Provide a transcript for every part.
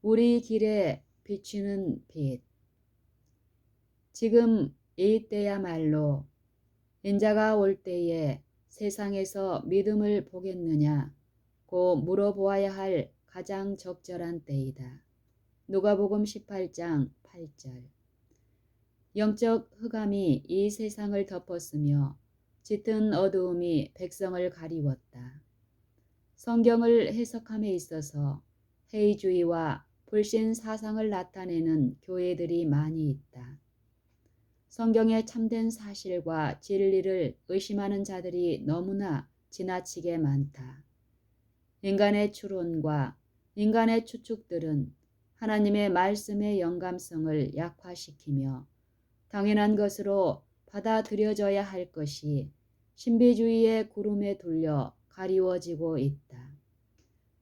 우리 길에 비추는 빛. 지금 이때야말로 인자가 올 때에 세상에서 믿음을 보겠느냐고 물어보아야 할 가장 적절한 때이다. 누가복음 18장 8절. 영적 흑암이 이 세상을 덮었으며 짙은 어두움이 백성을 가리웠다. 성경을 해석함에 있어서 회의주의와 불신 사상을 나타내는 교회들이 많이 있다. 성경의 참된 사실과 진리를 의심하는 자들이 너무나 지나치게 많다. 인간의 추론과 인간의 추측들은 하나님의 말씀의 영감성을 약화시키며 당연한 것으로 받아들여져야 할 것이 신비주의의 구름에 둘려 가리워지고 있다.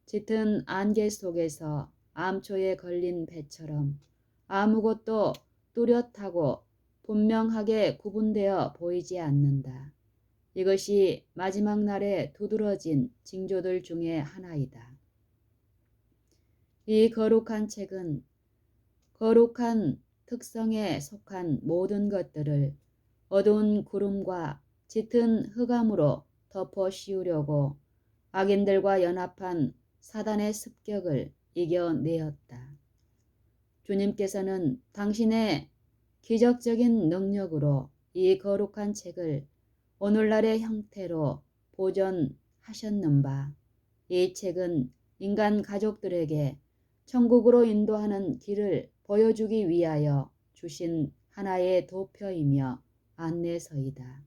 짙은 안개 속에서 암초에 걸린 배처럼 아무것도 뚜렷하고 분명하게 구분되어 보이지 않는다. 이것이 마지막 날에 두드러진 징조들 중에 하나이다. 이 거룩한 책은 거룩한 특성에 속한 모든 것들을 어두운 구름과 짙은 흑암으로 덮어 씌우려고 악인들과 연합한 사단의 습격을 이겨내었다. 주님께서는 당신의 기적적인 능력으로 이 거룩한 책을 오늘날의 형태로 보존하셨는바, 이 책은 인간 가족들에게 천국으로 인도하는 길을 보여주기 위하여 주신 하나의 도표이며 안내서이다.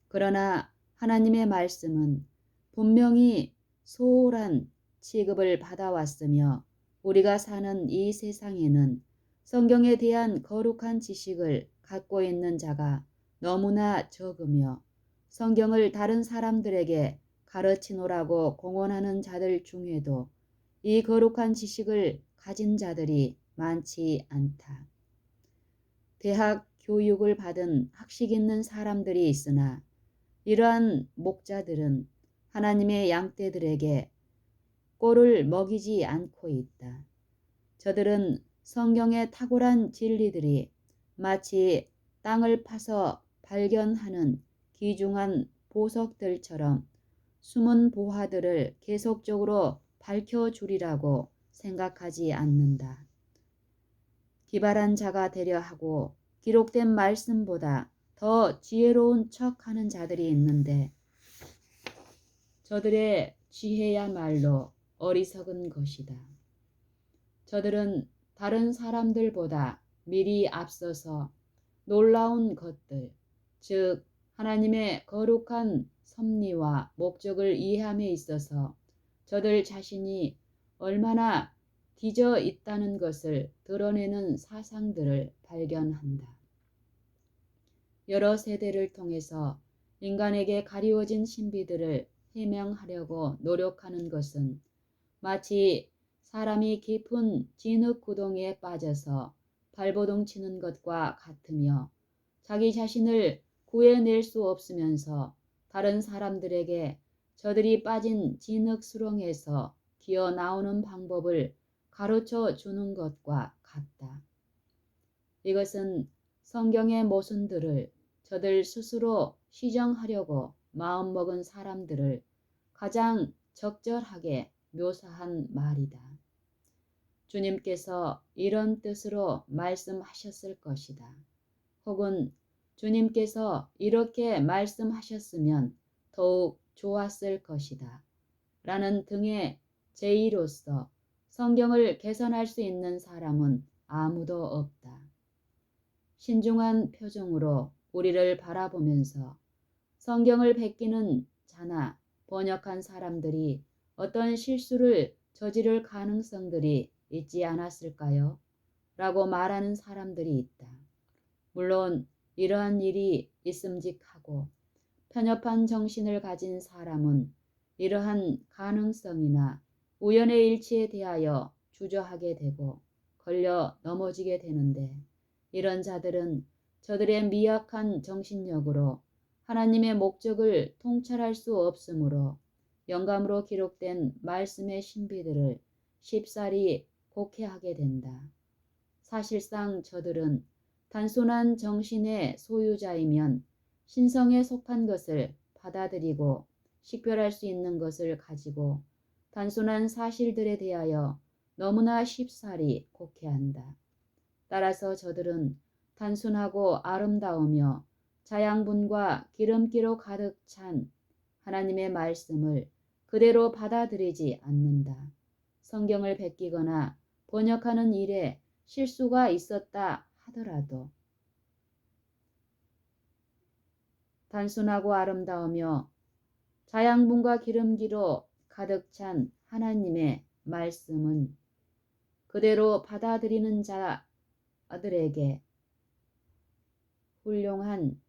그러나 하나님의 말씀은 분명히 소홀한 취급을 받아왔으며 우리가 사는 이 세상에는 성경에 대한 거룩한 지식을 갖고 있는 자가 너무나 적으며 성경을 다른 사람들에게 가르치노라고 공언하는 자들 중에도 이 거룩한 지식을 가진 자들이 많지 않다. 대학 교육을 받은 학식 있는 사람들이 있으나 이러한 목자들은 하나님의 양떼들에게 꼴을 먹이지 않고 있다. 저들은 성경의 탁월한 진리들이 마치 땅을 파서 발견하는 귀중한 보석들처럼 숨은 보화들을 계속적으로 밝혀주리라고 생각하지 않는다. 기발한 자가 되려 하고 기록된 말씀보다 더 지혜로운 척하는 자들이 있는데 저들의 지혜야말로 어리석은 것이다. 저들은 다른 사람들보다 미리 앞서서 놀라운 것들, 즉 하나님의 거룩한 섭리와 목적을 이해함에 있어서 저들 자신이 얼마나 뒤져 있다는 것을 드러내는 사상들을 발견한다. 여러 세대를 통해서 인간에게 가리워진 신비들을 해명하려고 노력하는 것은 마치 사람이 깊은 진흙 구덩이에 빠져서 발버둥 치는 것과 같으며 자기 자신을 구해낼 수 없으면서 다른 사람들에게 저들이 빠진 진흙 수렁에서 기어 나오는 방법을 가르쳐 주는 것과 같다. 이것은 성경의 모순들을 저들 스스로 시정하려고 마음먹은 사람들을 가장 적절하게 묘사한 말이다. 주님께서 이런 뜻으로 말씀하셨을 것이다. 혹은 주님께서 이렇게 말씀하셨으면 더욱 좋았을 것이다. 라는 등의 제의로서 성경을 개선할 수 있는 사람은 아무도 없다. 신중한 표정으로 우리를 바라보면서 성경을 베끼는 자나 번역한 사람들이 어떤 실수를 저지를 가능성들이 있지 않았을까요? 라고 말하는 사람들이 있다. 물론 이러한 일이 있음직하고 편협한 정신을 가진 사람은 이러한 가능성이나 우연의 일치에 대하여 주저하게 되고 걸려 넘어지게 되는데 이런 자들은 저들의 미약한 정신력으로 하나님의 목적을 통찰할 수 없으므로 영감으로 기록된 말씀의 신비들을 쉽사리 곡해하게 된다. 사실상 저들은 단순한 정신의 소유자이면 신성에 속한 것을 받아들이고 식별할 수 있는 것을 가지고 단순한 사실들에 대하여 너무나 쉽사리 곡해한다. 따라서 저들은 단순하고 아름다우며 자양분과 기름기로 가득 찬 하나님의 말씀을 그대로 받아들이지 않는다. 성경을 베끼거나 번역하는 일에 실수가 있었다 하더라도 단순하고 아름다우며 자양분과 기름기로 가득 찬 하나님의 말씀은 그대로 받아들이는 자들에게 훌륭한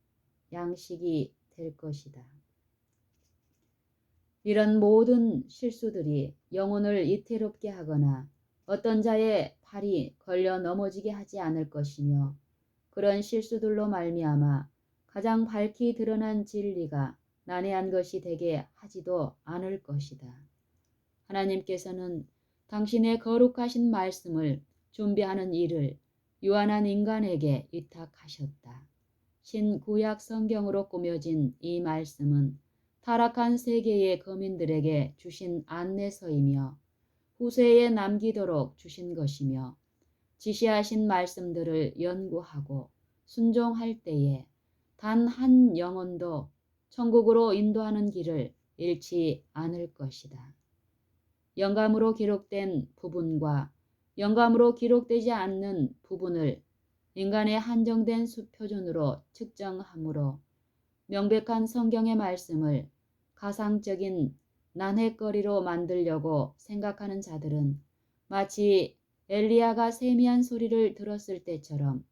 양식이 될 것이다. 이런 모든 실수들이 영혼을 이태롭게 하거나 어떤 자의 팔이 걸려 넘어지게 하지 않을 것이며 그런 실수들로 말미암아 가장 밝히 드러난 진리가 난해한 것이 되게 하지도 않을 것이다. 하나님께서는 당신의 거룩하신 말씀을 준비하는 일을 유한한 인간에게 위탁하셨다. 신구약 성경으로 꾸며진 이 말씀은 타락한 세계의 거민들에게 주신 안내서이며 후세에 남기도록 주신 것이며 지시하신 말씀들을 연구하고 순종할 때에 단 한 영혼도 천국으로 인도하는 길을 잃지 않을 것이다. 영감으로 기록된 부분과 영감으로 기록되지 않는 부분을 인간의 한정된 수표준으로 측정하므로 명백한 성경의 말씀을 가상적인 난해거리로 만들려고 생각하는 자들은 마치 엘리야가 세미한 소리를 들었을 때처럼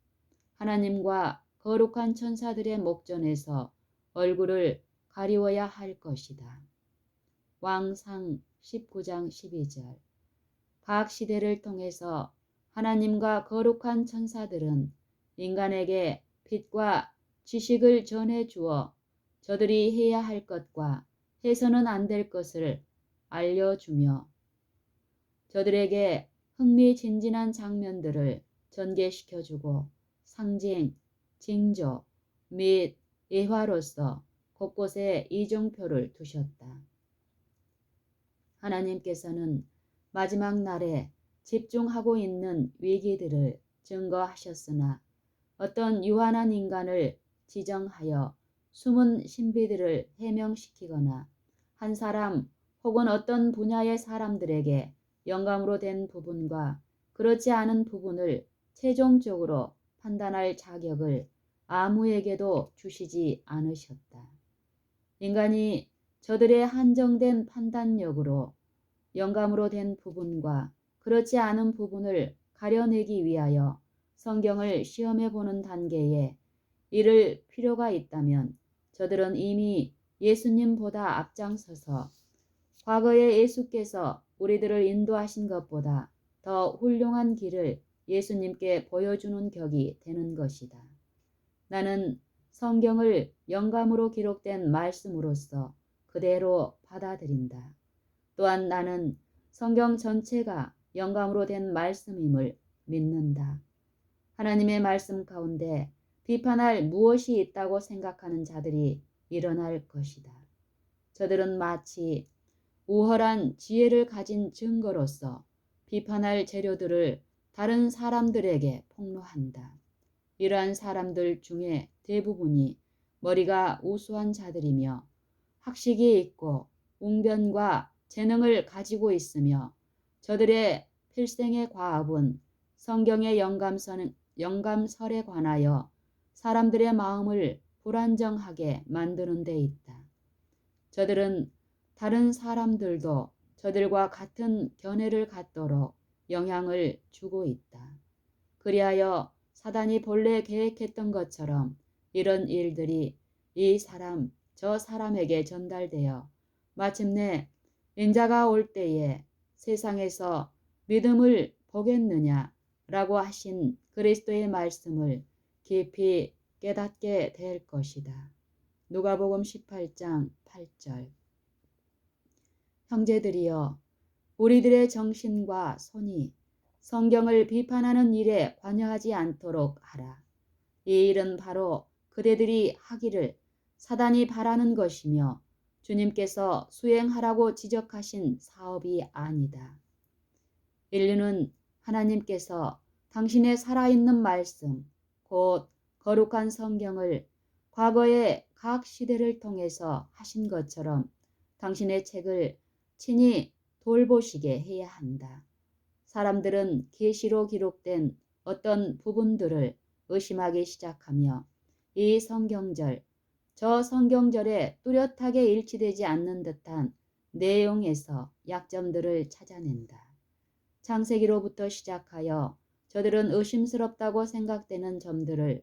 하나님과 거룩한 천사들의 목전에서 얼굴을 가리워야 할 것이다. 왕상 19장 12절. 각 시대를 통해서 하나님과 거룩한 천사들은 인간에게 빛과 지식을 전해 주어 저들이 해야 할 것과 해서는 안 될 것을 알려주며 저들에게 흥미진진한 장면들을 전개시켜주고 상징, 징조 및 예화로서 곳곳에 이정표를 두셨다. 하나님께서는 마지막 날에 집중하고 있는 위기들을 증거하셨으나 어떤 유한한 인간을 지정하여 숨은 신비들을 해명시키거나 한 사람 혹은 어떤 분야의 사람들에게 영감으로 된 부분과 그렇지 않은 부분을 최종적으로 판단할 자격을 아무에게도 주시지 않으셨다. 인간이 저들의 한정된 판단력으로 영감으로 된 부분과 그렇지 않은 부분을 가려내기 위하여 성경을 시험해 보는 단계에 이를 필요가 있다면 저들은 이미 예수님보다 앞장서서 과거에 예수께서 우리들을 인도하신 것보다 더 훌륭한 길을 예수님께 보여주는 격이 되는 것이다. 나는 성경을 영감으로 기록된 말씀으로서 그대로 받아들인다. 또한 나는 성경 전체가 영감으로 된 말씀임을 믿는다. 하나님의 말씀 가운데 비판할 무엇이 있다고 생각하는 자들이 일어날 것이다. 저들은 마치 우월한 지혜를 가진 증거로서 비판할 재료들을 다른 사람들에게 폭로한다. 이러한 사람들 중에 대부분이 머리가 우수한 자들이며 학식이 있고 웅변과 재능을 가지고 있으며 저들의 필생의 과업은 성경의 영감설에 관하여 사람들의 마음을 불안정하게 만드는 데 있다. 저들은 다른 사람들도 저들과 같은 견해를 갖도록 영향을 주고 있다. 그리하여 사단이 본래 계획했던 것처럼 이런 일들이 이 사람 저 사람에게 전달되어 마침내 인자가 올 때에 세상에서 믿음을 보겠느냐 라고 하신 그리스도의 말씀을 깊이 깨닫게 될 것이다. 누가복음 18장 8절. 형제들이여, 우리들의 정신과 손이 성경을 비판하는 일에 관여하지 않도록 하라. 이 일은 바로 그대들이 하기를 사단이 바라는 것이며 주님께서 수행하라고 지적하신 사업이 아니다. 인류는 하나님께서 당신의 살아있는 말씀, 곧 거룩한 성경을 과거의 각 시대를 통해서 하신 것처럼 당신의 책을 친히 돌보시게 해야 한다. 사람들은 계시로 기록된 어떤 부분들을 의심하기 시작하며 이 성경절, 저 성경절에 뚜렷하게 일치되지 않는 듯한 내용에서 약점들을 찾아낸다. 창세기로부터 시작하여 저들은 의심스럽다고 생각되는 점들을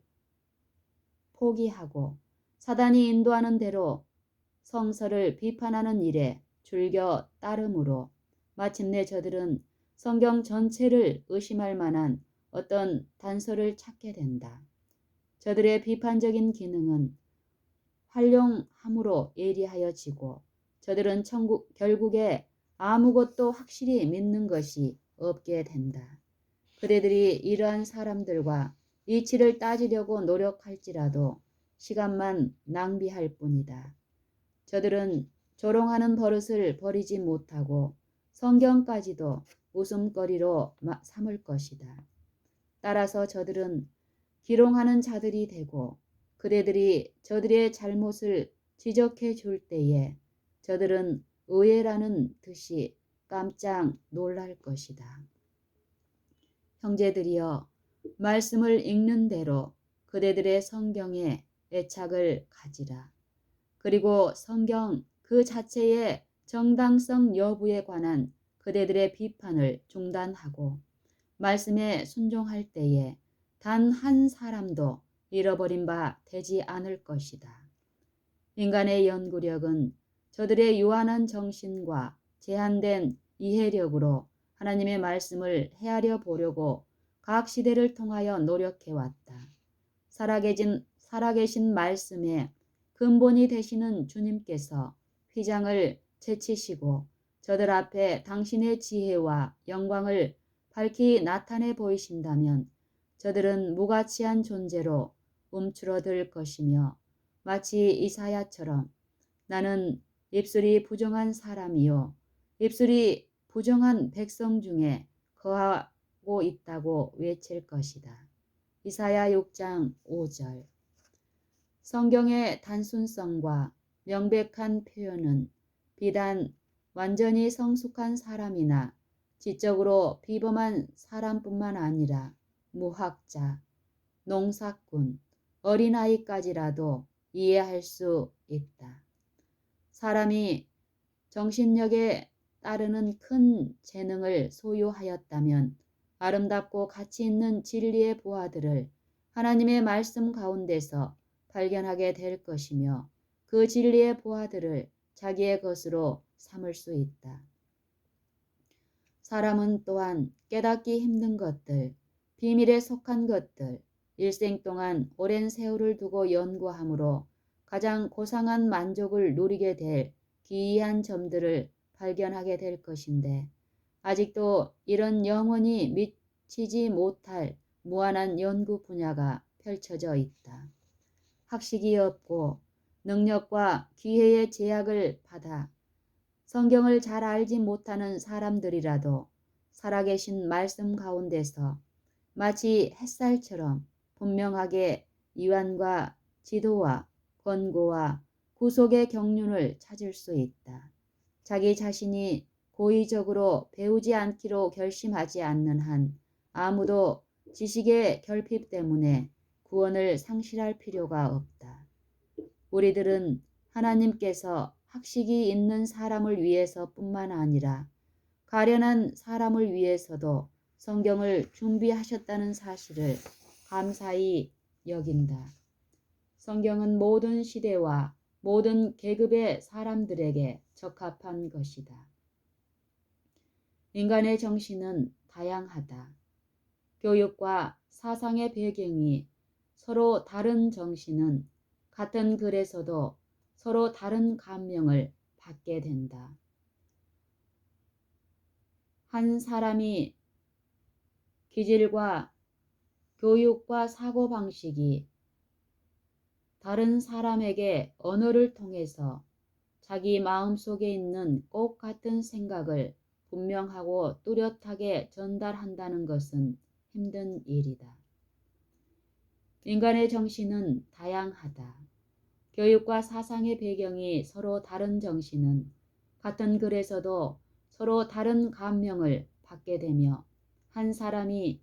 포기하고 사단이 인도하는 대로 성서를 비판하는 일에 즐겨 따름으로 마침내 저들은 성경 전체를 의심할 만한 어떤 단서를 찾게 된다. 저들의 비판적인 기능은 활용함으로 예리하여지고 저들은 결국에 아무것도 확실히 믿는 것이 없게 된다. 그대들이 이러한 사람들과 이치를 따지려고 노력할지라도 시간만 낭비할 뿐이다. 저들은 조롱하는 버릇을 버리지 못하고 성경까지도 웃음거리로 삼을 것이다. 따라서 저들은 기롱하는 자들이 되고 그대들이 저들의 잘못을 지적해 줄 때에 저들은 의외라는 듯이 깜짝 놀랄 것이다. 형제들이여, 말씀을 읽는 대로 그대들의 성경에 애착을 가지라. 그리고 성경 그 자체의 정당성 여부에 관한 그대들의 비판을 중단하고 말씀에 순종할 때에 단 한 사람도 잃어버린 바 되지 않을 것이다. 인간의 연구력은 저들의 유한한 정신과 제한된 이해력으로 하나님의 말씀을 헤아려 보려고 각 시대를 통하여 노력해왔다. 살아계신 말씀의 근본이 되시는 주님께서 휘장을 제치시고 저들 앞에 당신의 지혜와 영광을 밝히 나타내 보이신다면 저들은 무가치한 존재로 움츠러들 것이며 마치 이사야처럼 나는 입술이 부정한 사람이요 입술이 부정한 백성 중에 거하고 있다고 외칠 것이다. 이사야 6장 5절. 성경의 단순성과 명백한 표현은 비단 완전히 성숙한 사람이나 지적으로 비범한 사람뿐만 아니라 무학자, 농사꾼, 어린아이까지라도 이해할 수 있다. 사람이 정신력에 따르는 큰 재능을 소유하였다면 아름답고 가치 있는 진리의 보화들을 하나님의 말씀 가운데서 발견하게 될 것이며 그 진리의 보화들을 자기의 것으로 삼을 수 있다. 사람은 또한 깨닫기 힘든 것들, 비밀에 속한 것들, 일생 동안 오랜 세월을 두고 연구함으로 가장 고상한 만족을 누리게 될 기이한 점들을 발견하게 될 것인데 아직도 이런 영원히 미치지 못할 무한한 연구 분야가 펼쳐져 있다. 학식이 없고 능력과 기회의 제약을 받아 성경을 잘 알지 못하는 사람들이라도 살아계신 말씀 가운데서 마치 햇살처럼 분명하게 이완과 지도와 권고와 구속의 경륜을 찾을 수 있다. 자기 자신이 고의적으로 배우지 않기로 결심하지 않는 한 아무도 지식의 결핍 때문에 구원을 상실할 필요가 없다. 우리들은 하나님께서 학식이 있는 사람을 위해서뿐만 아니라 가련한 사람을 위해서도 성경을 준비하셨다는 사실을 감사히 여긴다. 성경은 모든 시대와 모든 계급의 사람들에게 적합한 것이다. 인간의 정신은 다양하다. 교육과 사상의 배경이 서로 다른 정신은 같은 글에서도 서로 다른 감명을 받게 된다. 한 사람이 기질과 교육과 사고방식이 다른 사람에게 언어를 통해서 자기 마음속에 있는 꼭 같은 생각을 분명하고 뚜렷하게 전달한다는 것은 힘든 일이다. 인간의 정신은 다양하다. 교육과 사상의 배경이 서로 다른 정신은 같은 글에서도 서로 다른 감명을 받게 되며 한 사람이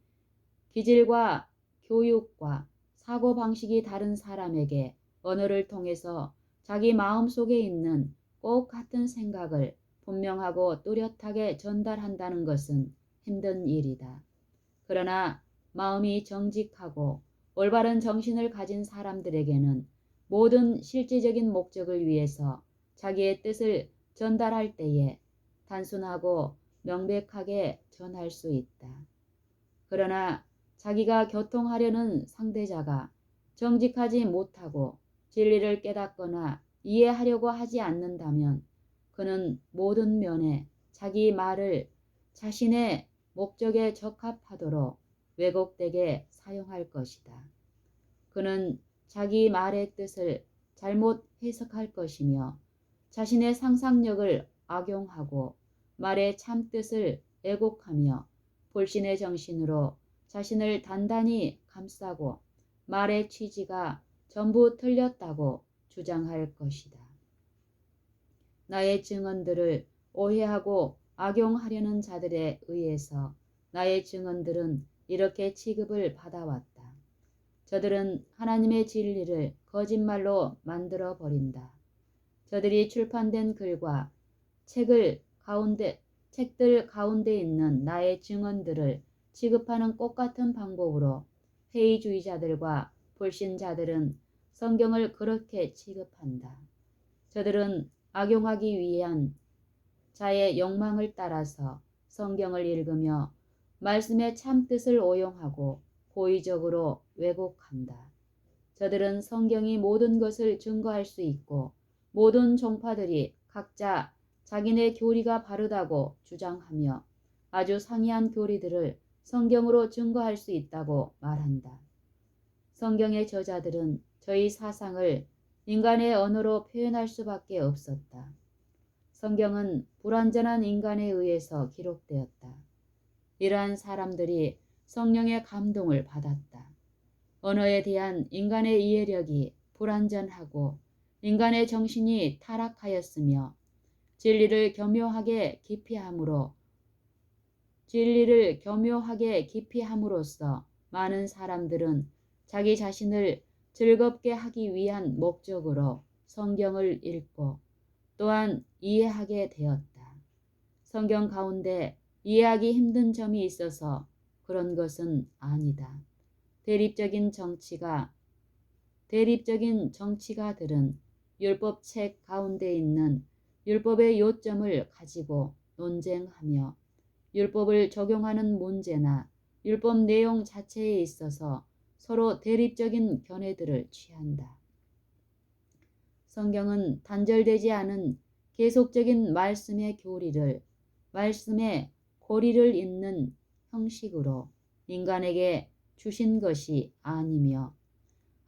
기질과 교육과 사고방식이 다른 사람에게 언어를 통해서 자기 마음속에 있는 꼭 같은 생각을 분명하고 뚜렷하게 전달한다는 것은 힘든 일이다. 그러나 마음이 정직하고 올바른 정신을 가진 사람들에게는 모든 실제적인 목적을 위해서 자기의 뜻을 전달할 때에 단순하고 명백하게 전할 수 있다. 그러나 자기가 교통하려는 상대자가 정직하지 못하고 진리를 깨닫거나 이해하려고 하지 않는다면 그는 모든 면에 자기 말을 자신의 목적에 적합하도록 왜곡되게 사용할 것이다. 그는 자기 말의 뜻을 잘못 해석할 것이며 자신의 상상력을 악용하고 말의 참뜻을 왜곡하며 불신의 정신으로 자신을 단단히 감싸고 말의 취지가 전부 틀렸다고 주장할 것이다. 나의 증언들을 오해하고 악용하려는 자들에 의해서 나의 증언들은 이렇게 취급을 받아왔다. 저들은 하나님의 진리를 거짓말로 만들어 버린다. 저들이 출판된 글과 책들 가운데 있는 나의 증언들을 취급하는 똑같은 방법으로 회의주의자들과 불신자들은 성경을 그렇게 취급한다. 저들은 악용하기 위한 자의 욕망을 따라서 성경을 읽으며 말씀의 참뜻을 오용하고 고의적으로 왜곡한다. 저들은 성경이 모든 것을 증거할 수 있고 모든 종파들이 각자 자기네 교리가 바르다고 주장하며 아주 상이한 교리들을 성경으로 증거할 수 있다고 말한다. 성경의 저자들은 저희 사상을 인간의 언어로 표현할 수밖에 없었다. 성경은 불완전한 인간에 의해서 기록되었다. 이러한 사람들이 성령의 감동을 받았다. 언어에 대한 인간의 이해력이 불완전하고 인간의 정신이 타락하였으며 진리를 교묘하게 기피함으로써 많은 사람들은 자기 자신을 즐겁게 하기 위한 목적으로 성경을 읽고 또한 이해하게 되었다. 성경 가운데 이해하기 힘든 점이 있어서 그런 것은 아니다. 대립적인 정치가들은 율법책 가운데 있는 율법의 요점을 가지고 논쟁하며 율법을 적용하는 문제나 율법 내용 자체에 있어서 서로 대립적인 견해들을 취한다. 성경은 단절되지 않은 계속적인 말씀의 고리를 잇는 형식으로 인간에게 주신 것이 아니며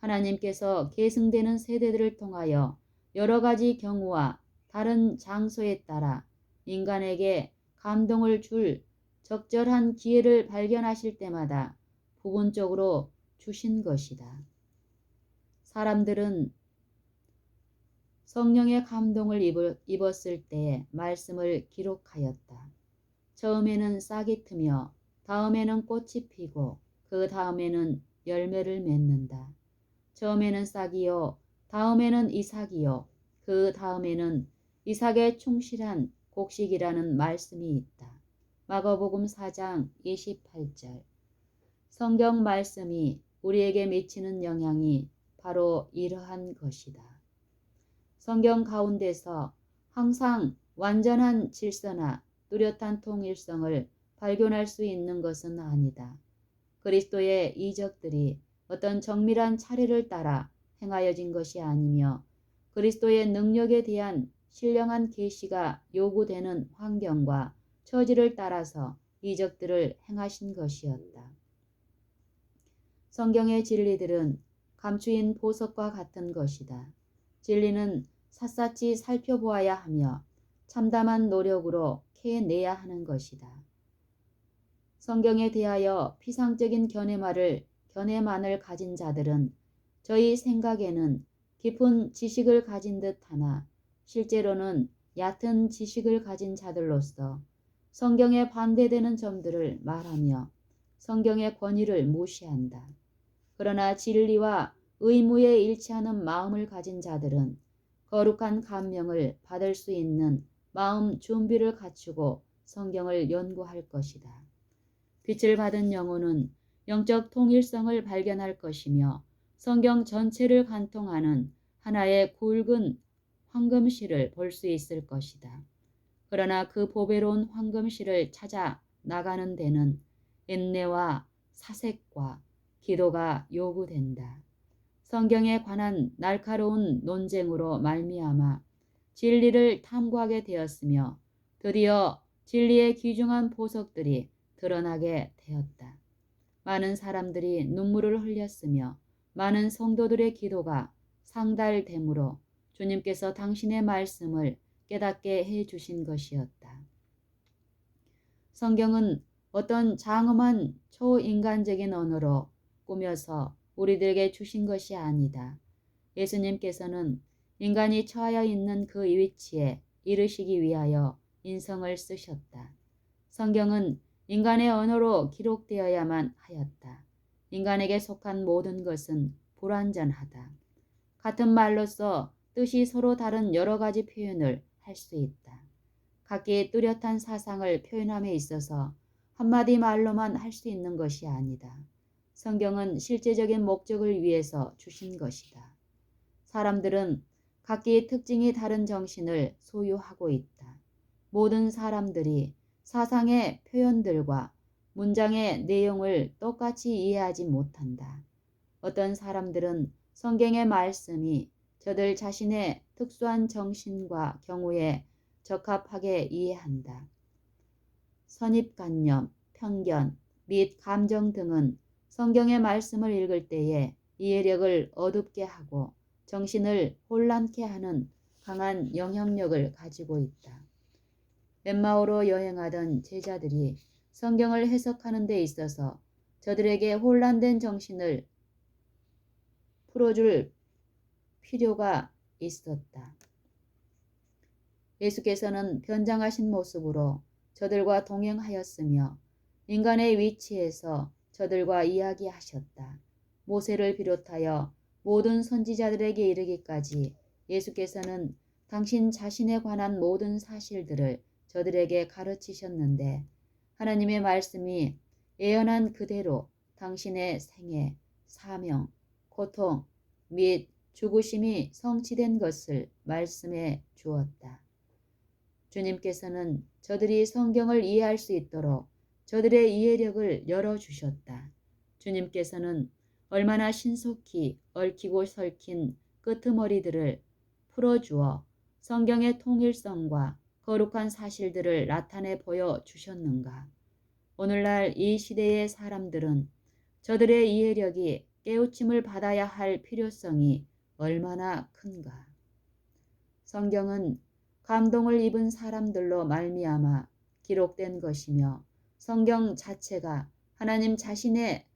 하나님께서 계승되는 세대들을 통하여 여러 가지 경우와 다른 장소에 따라 인간에게 감동을 줄 적절한 기회를 발견하실 때마다 부분적으로 주신 것이다. 사람들은 성령의 감동을 입었을 때 말씀을 기록하였다. 처음에는 싹이 트며 다음에는 꽃이 피고 그 다음에는 열매를 맺는다. 처음에는 싹이요 다음에는 이삭이요 그 다음에는 이삭에 충실한 곡식이라는 말씀이 있다. 마가복음 4장 28절. 성경 말씀이 우리에게 미치는 영향이 바로 이러한 것이다. 성경 가운데서 항상 완전한 질서나 뚜렷한 통일성을 발견할 수 있는 것은 아니다. 그리스도의 이적들이 어떤 정밀한 차례를 따라 행하여진 것이 아니며 그리스도의 능력에 대한 신령한 계시가 요구되는 환경과 처지를 따라서 이적들을 행하신 것이었다. 성경의 진리들은 감추인 보석과 같은 것이다. 진리는 샅샅이 살펴보아야 하며 참담한 노력으로 캐내야 하는 것이다. 성경에 대하여 피상적인 견해만을 가진 자들은 저희 생각에는 깊은 지식을 가진 듯하나 실제로는 얕은 지식을 가진 자들로서 성경에 반대되는 점들을 말하며 성경의 권위를 무시한다. 그러나 진리와 의무에 일치하는 마음을 가진 자들은 거룩한 감명을 받을 수 있는 마음 준비를 갖추고 성경을 연구할 것이다. 빛을 받은 영혼은 영적 통일성을 발견할 것이며 성경 전체를 관통하는 하나의 굵은 황금실을 볼 수 있을 것이다. 그러나 그 보배로운 황금실을 찾아 나가는 데는 인내와 사색과 기도가 요구된다. 성경에 관한 날카로운 논쟁으로 말미암아 진리를 탐구하게 되었으며 드디어 진리의 귀중한 보석들이 드러나게 되었다. 많은 사람들이 눈물을 흘렸으며 많은 성도들의 기도가 상달되므로 주님께서 당신의 말씀을 깨닫게 해 주신 것이었다. 성경은 어떤 장엄한 초인간적인 언어로 꾸며서 우리들에게 주신 것이 아니다. 예수님께서는 인간이 처하여 있는 그 위치에 이르시기 위하여 인성을 쓰셨다. 성경은 인간의 언어로 기록되어야만 하였다. 인간에게 속한 모든 것은 불완전하다. 같은 말로써 뜻이 서로 다른 여러 가지 표현을 할 수 있다. 각기 뚜렷한 사상을 표현함에 있어서 한마디 말로만 할 수 있는 것이 아니다. 성경은 실제적인 목적을 위해서 주신 것이다. 사람들은 각기 특징이 다른 정신을 소유하고 있다. 모든 사람들이 사상의 표현들과 문장의 내용을 똑같이 이해하지 못한다. 어떤 사람들은 성경의 말씀이 저들 자신의 특수한 정신과 경우에 적합하게 이해한다. 선입관념, 편견 및 감정 등은 성경의 말씀을 읽을 때에 이해력을 어둡게 하고 정신을 혼란케 하는 강한 영향력을 가지고 있다. 엠마오로 여행하던 제자들이 성경을 해석하는 데 있어서 저들에게 혼란된 정신을 풀어줄 필요가 있었다. 예수께서는 변장하신 모습으로 저들과 동행하였으며 인간의 위치에서 저들과 이야기하셨다. 모세를 비롯하여 모든 선지자들에게 이르기까지 예수께서는 당신 자신에 관한 모든 사실들을 저들에게 가르치셨는데 하나님의 말씀이 예언한 그대로 당신의 생애, 사명, 고통 및 죽으심이 성취된 것을 말씀해 주었다. 주님께서는 저들이 성경을 이해할 수 있도록 저들의 이해력을 열어주셨다. 주님께서는 얼마나 신속히 얽히고 설킨 끄트머리들을 풀어주어 성경의 통일성과 거룩한 사실들을 나타내 보여주셨는가. 오늘날 이 시대의 사람들은 저들의 이해력이 깨우침을 받아야 할 필요성이 얼마나 큰가. 성경은 감동을 입은 사람들로 말미암아 기록된 것이며 성경 자체가 하나님 자신의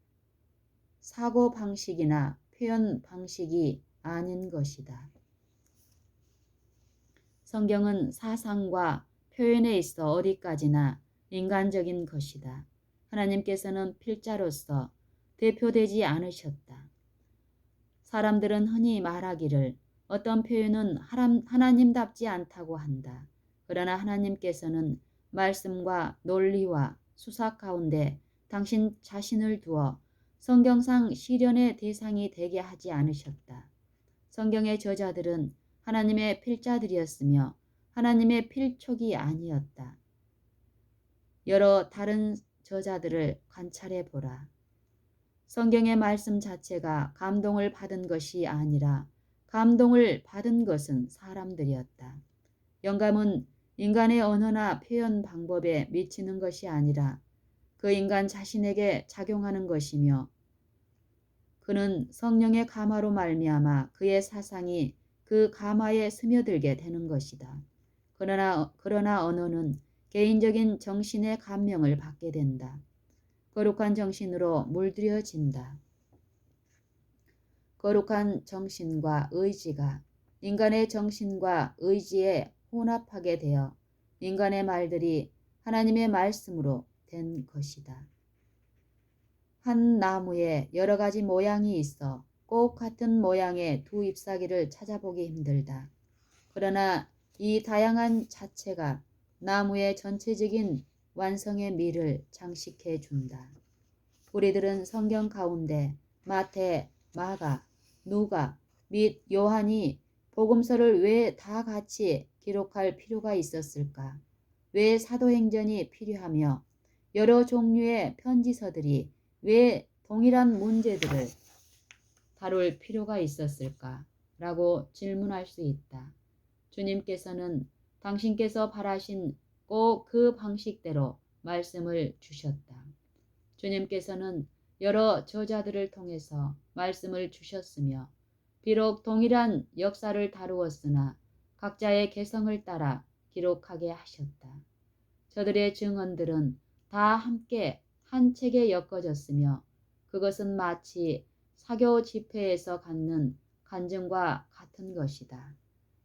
사고 방식이나 표현 방식이 아닌 것이다. 성경은 사상과 표현에 있어 어디까지나 인간적인 것이다. 하나님께서는 필자로서 대표되지 않으셨다. 사람들은 흔히 말하기를 어떤 표현은 하나님답지 않다고 한다. 그러나 하나님께서는 말씀과 논리와 수사 가운데 당신 자신을 두어 성경상 시련의 대상이 되게 하지 않으셨다. 성경의 저자들은 하나님의 필자들이었으며 하나님의 필촉이 아니었다. 여러 다른 저자들을 관찰해 보라. 성경의 말씀 자체가 감동을 받은 것이 아니라 감동을 받은 것은 사람들이었다. 영감은 인간의 언어나 표현 방법에 미치는 것이 아니라 그 인간 자신에게 작용하는 것이며 그는 성령의 감화로 말미암아 그의 사상이 그 감화에 스며들게 되는 것이다. 그러나 언어는 개인적인 정신의 감명을 받게 된다. 거룩한 정신으로 물들여진다. 거룩한 정신과 의지가 인간의 정신과 의지에 혼합하게 되어 인간의 말들이 하나님의 말씀으로 된 것이다. 한 나무에 여러 가지 모양이 있어 꼭 같은 모양의 두 잎사귀를 찾아보기 힘들다. 그러나 이 다양한 자체가 나무의 전체적인 완성의 미를 장식해 준다. 우리들은 성경 가운데 마태, 마가, 누가 및 요한이 복음서를 왜 다 같이 기록할 필요가 있었을까? 왜 사도행전이 필요하며 여러 종류의 편지서들이 왜 동일한 문제들을 다룰 필요가 있었을까? 라고 질문할 수 있다. 주님께서는 당신께서 바라신 꼭 그 방식대로 말씀을 주셨다. 주님께서는 여러 저자들을 통해서 말씀을 주셨으며 비록 동일한 역사를 다루었으나 각자의 개성을 따라 기록하게 하셨다. 저들의 증언들은 다 함께 한 책에 엮어졌으며 그것은 마치 사교 집회에서 갖는 간증과 같은 것이다.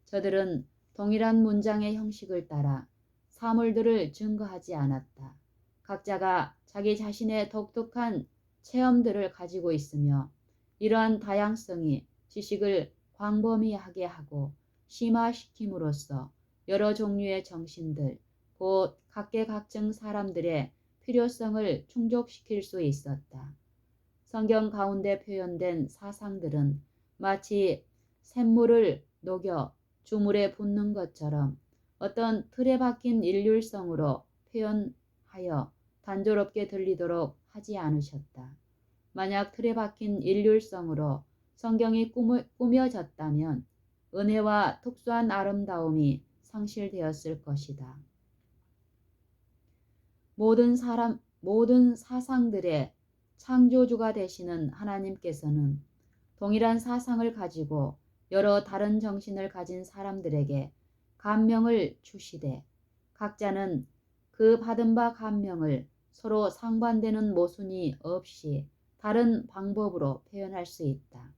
저들은 동일한 문장의 형식을 따라 사물들을 증거하지 않았다. 각자가 자기 자신의 독특한 체험들을 가지고 있으며 이러한 다양성이 지식을 광범위하게 하고 심화시킴으로써 여러 종류의 정신들, 곧 각계각층 사람들의 필요성을 충족시킬 수 있었다. 성경 가운데 표현된 사상들은 마치 샘물을 녹여 주물에 붓는 것처럼 어떤 틀에 박힌 일률성으로 표현하여 단조롭게 들리도록 하지 않으셨다. 만약 틀에 박힌 일률성으로 성경이 꾸며졌다면 은혜와 특수한 아름다움이 상실되었을 것이다. 모든 사상들의 창조주가 되시는 하나님께서는 동일한 사상을 가지고 여러 다른 정신을 가진 사람들에게 감명을 주시되 각자는 그 받은 바 감명을 서로 상반되는 모순이 없이 다른 방법으로 표현할 수 있다.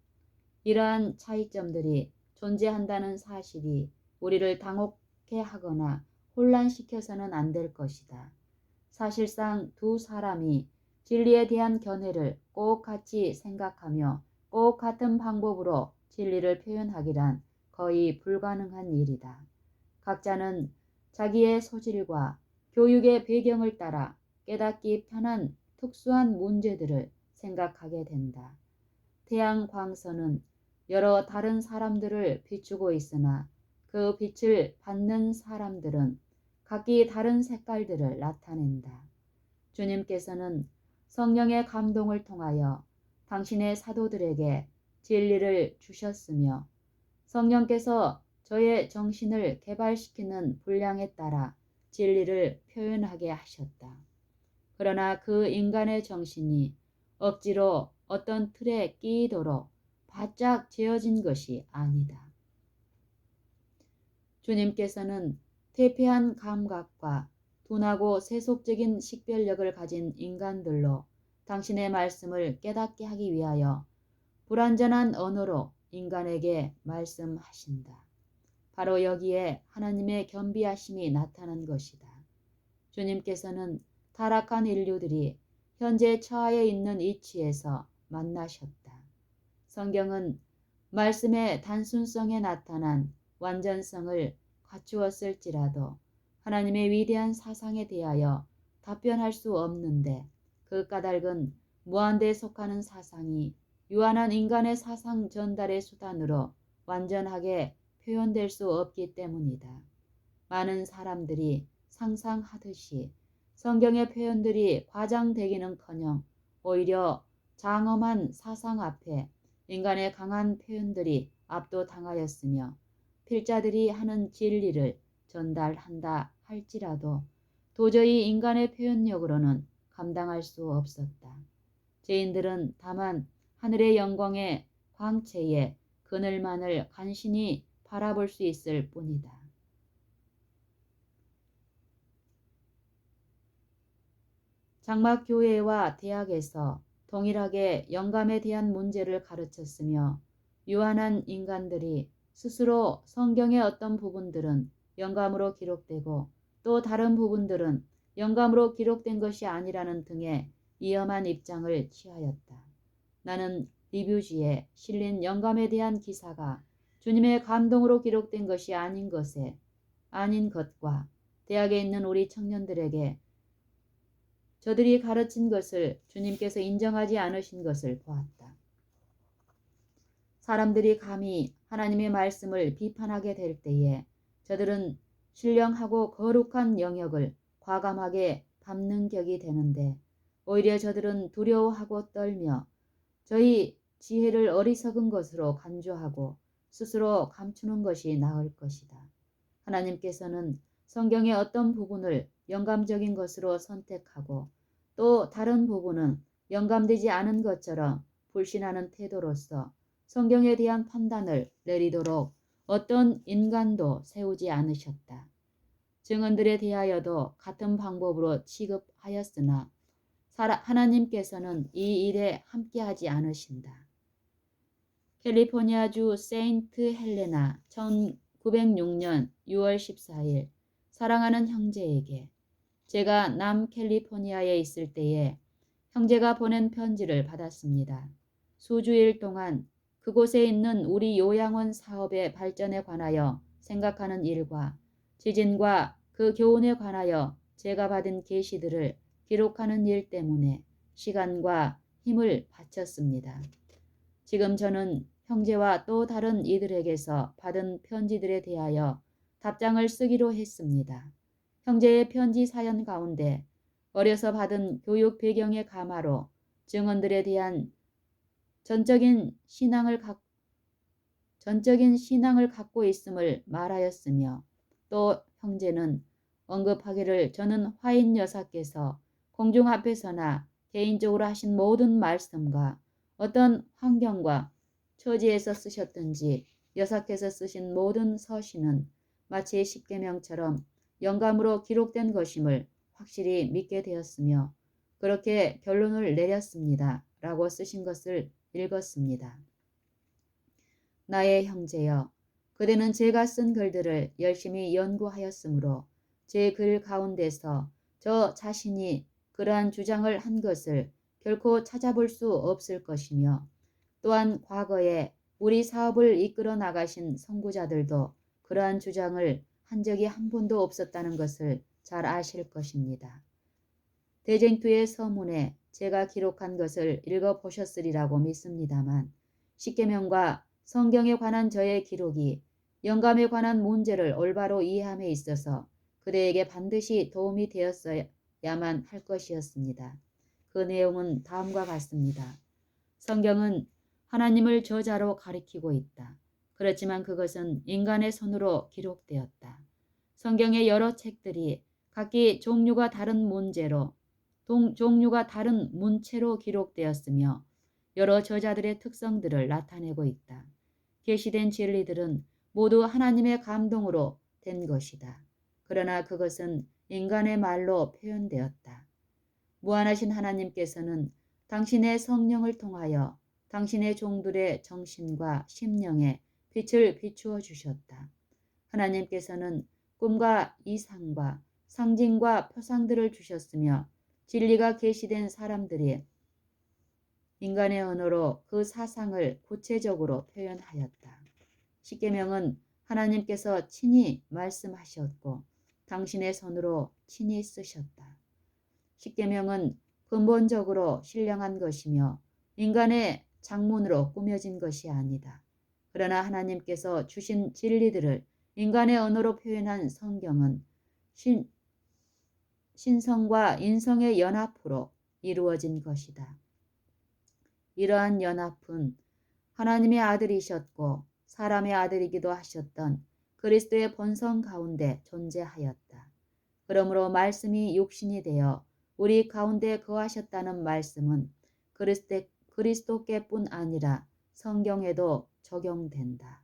이러한 차이점들이 존재한다는 사실이 우리를 당혹해 하거나 혼란시켜서는 안 될 것이다. 사실상 두 사람이 진리에 대한 견해를 꼭 같이 생각하며 꼭 같은 방법으로 진리를 표현하기란 거의 불가능한 일이다. 각자는 자기의 소질과 교육의 배경을 따라 깨닫기 편한 특수한 문제들을 생각하게 된다. 태양 광선은 여러 다른 사람들을 비추고 있으나 그 빛을 받는 사람들은 각기 다른 색깔들을 나타낸다. 주님께서는 성령의 감동을 통하여 당신의 사도들에게 진리를 주셨으며 성령께서 저의 정신을 개발시키는 분량에 따라 진리를 표현하게 하셨다. 그러나 그 인간의 정신이 억지로 어떤 틀에 끼이도록 바짝 재어진 것이 아니다. 주님께서는 퇴폐한 감각과 둔하고 세속적인 식별력을 가진 인간들로 당신의 말씀을 깨닫게 하기 위하여 불완전한 언어로 인간에게 말씀하신다. 바로 여기에 하나님의 겸비하심이 나타난 것이다. 주님께서는 타락한 인류들이 현재 처하에 있는 이치에서 만나셨다. 성경은 말씀의 단순성에 나타난 완전성을 갖추었을지라도 하나님의 위대한 사상에 대하여 답변할 수 없는데 그 까닭은 무한대에 속하는 사상이 유한한 인간의 사상 전달의 수단으로 완전하게 표현될 수 없기 때문이다. 많은 사람들이 상상하듯이 성경의 표현들이 과장되기는커녕 오히려 장엄한 사상 앞에 인간의 강한 표현들이 압도당하였으며 필자들이 하는 진리를 전달한다 할지라도 도저히 인간의 표현력으로는 감당할 수 없었다. 죄인들은 다만 하늘의 영광의 광채에 그늘만을 간신히 바라볼 수 있을 뿐이다. 장막교회와 대학에서 동일하게 영감에 대한 문제를 가르쳤으며 유한한 인간들이 스스로 성경의 어떤 부분들은 영감으로 기록되고 또 다른 부분들은 영감으로 기록된 것이 아니라는 등의 위험한 입장을 취하였다. 나는 리뷰지에 실린 영감에 대한 기사가 주님의 감동으로 기록된 것이 아닌 것과 대학에 있는 우리 청년들에게 저들이 가르친 것을 주님께서 인정하지 않으신 것을 보았다. 사람들이 감히 하나님의 말씀을 비판하게 될 때에 저들은 신령하고 거룩한 영역을 과감하게 밟는 격이 되는데 오히려 저들은 두려워하고 떨며 저희 지혜를 어리석은 것으로 간주하고 스스로 감추는 것이 나을 것이다. 하나님께서는 성경의 어떤 부분을 영감적인 것으로 선택하고 또 다른 부분은 영감되지 않은 것처럼 불신하는 태도로서 성경에 대한 판단을 내리도록 어떤 인간도 세우지 않으셨다. 증언들에 대하여도 같은 방법으로 취급하였으나 하나님께서는 이 일에 함께하지 않으신다. 캘리포니아주 세인트 헬레나 1906년 6월 14일 사랑하는 형제에게 제가 남캘리포니아에 있을 때에 형제가 보낸 편지를 받았습니다. 수주일 동안 그곳에 있는 우리 요양원 사업의 발전에 관하여 생각하는 일과 지진과 그 교훈에 관하여 제가 받은 계시들을 기록하는 일 때문에 시간과 힘을 바쳤습니다. 지금 저는 형제와 또 다른 이들에게서 받은 편지들에 대하여 답장을 쓰기로 했습니다. 형제의 편지 사연 가운데 어려서 받은 교육 배경의 감화로 증언들에 대한 전적인 신앙을 갖고 있음을 말하였으며 또 형제는 언급하기를 저는 화인 여사께서 공중 앞에서나 개인적으로 하신 모든 말씀과 어떤 환경과 처지에서 쓰셨든지 여사께서 쓰신 모든 서신은 마치 십계명처럼 영감으로 기록된 것임을 확실히 믿게 되었으며 그렇게 결론을 내렸습니다. 라고 쓰신 것을 읽었습니다. 나의 형제여, 그대는 제가 쓴 글들을 열심히 연구하였으므로 제 글 가운데서 저 자신이 그러한 주장을 한 것을 결코 찾아볼 수 없을 것이며 또한 과거에 우리 사업을 이끌어 나가신 선구자들도 그러한 주장을 한 적이 한 번도 없었다는 것을 잘 아실 것입니다. 대쟁투의 서문에 제가 기록한 것을 읽어보셨으리라고 믿습니다만 십계명과 성경에 관한 저의 기록이 영감에 관한 문제를 올바로 이해함에 있어서 그대에게 반드시 도움이 되었어야만 할 것이었습니다. 그 내용은 다음과 같습니다. 성경은 하나님을 저자로 가리키고 있다. 그렇지만 그것은 인간의 손으로 기록되었다. 성경의 여러 책들이 각기 종류가 다른 문체로 기록되었으며 여러 저자들의 특성들을 나타내고 있다. 계시된 진리들은 모두 하나님의 감동으로 된 것이다. 그러나 그것은 인간의 말로 표현되었다. 무한하신 하나님께서는 당신의 성령을 통하여 당신의 종들의 정신과 심령에 빛을 비추어 주셨다. 하나님께서는 꿈과 이상과 상징과 표상들을 주셨으며 진리가 계시된 사람들이 인간의 언어로 그 사상을 구체적으로 표현하였다. 십계명은 하나님께서 친히 말씀하셨고 당신의 손으로 친히 쓰셨다. 십계명은 근본적으로 신령한 것이며 인간의 작문으로 꾸며진 것이 아니다. 그러나 하나님께서 주신 진리들을 인간의 언어로 표현한 성경은 신성과 인성의 연합으로 이루어진 것이다. 이러한 연합은 하나님의 아들이셨고 사람의 아들이기도 하셨던 그리스도의 본성 가운데 존재하였다. 그러므로 말씀이 육신이 되어 우리 가운데 거하셨다는 말씀은 그리스도께뿐 아니라 성경에도 적용된다.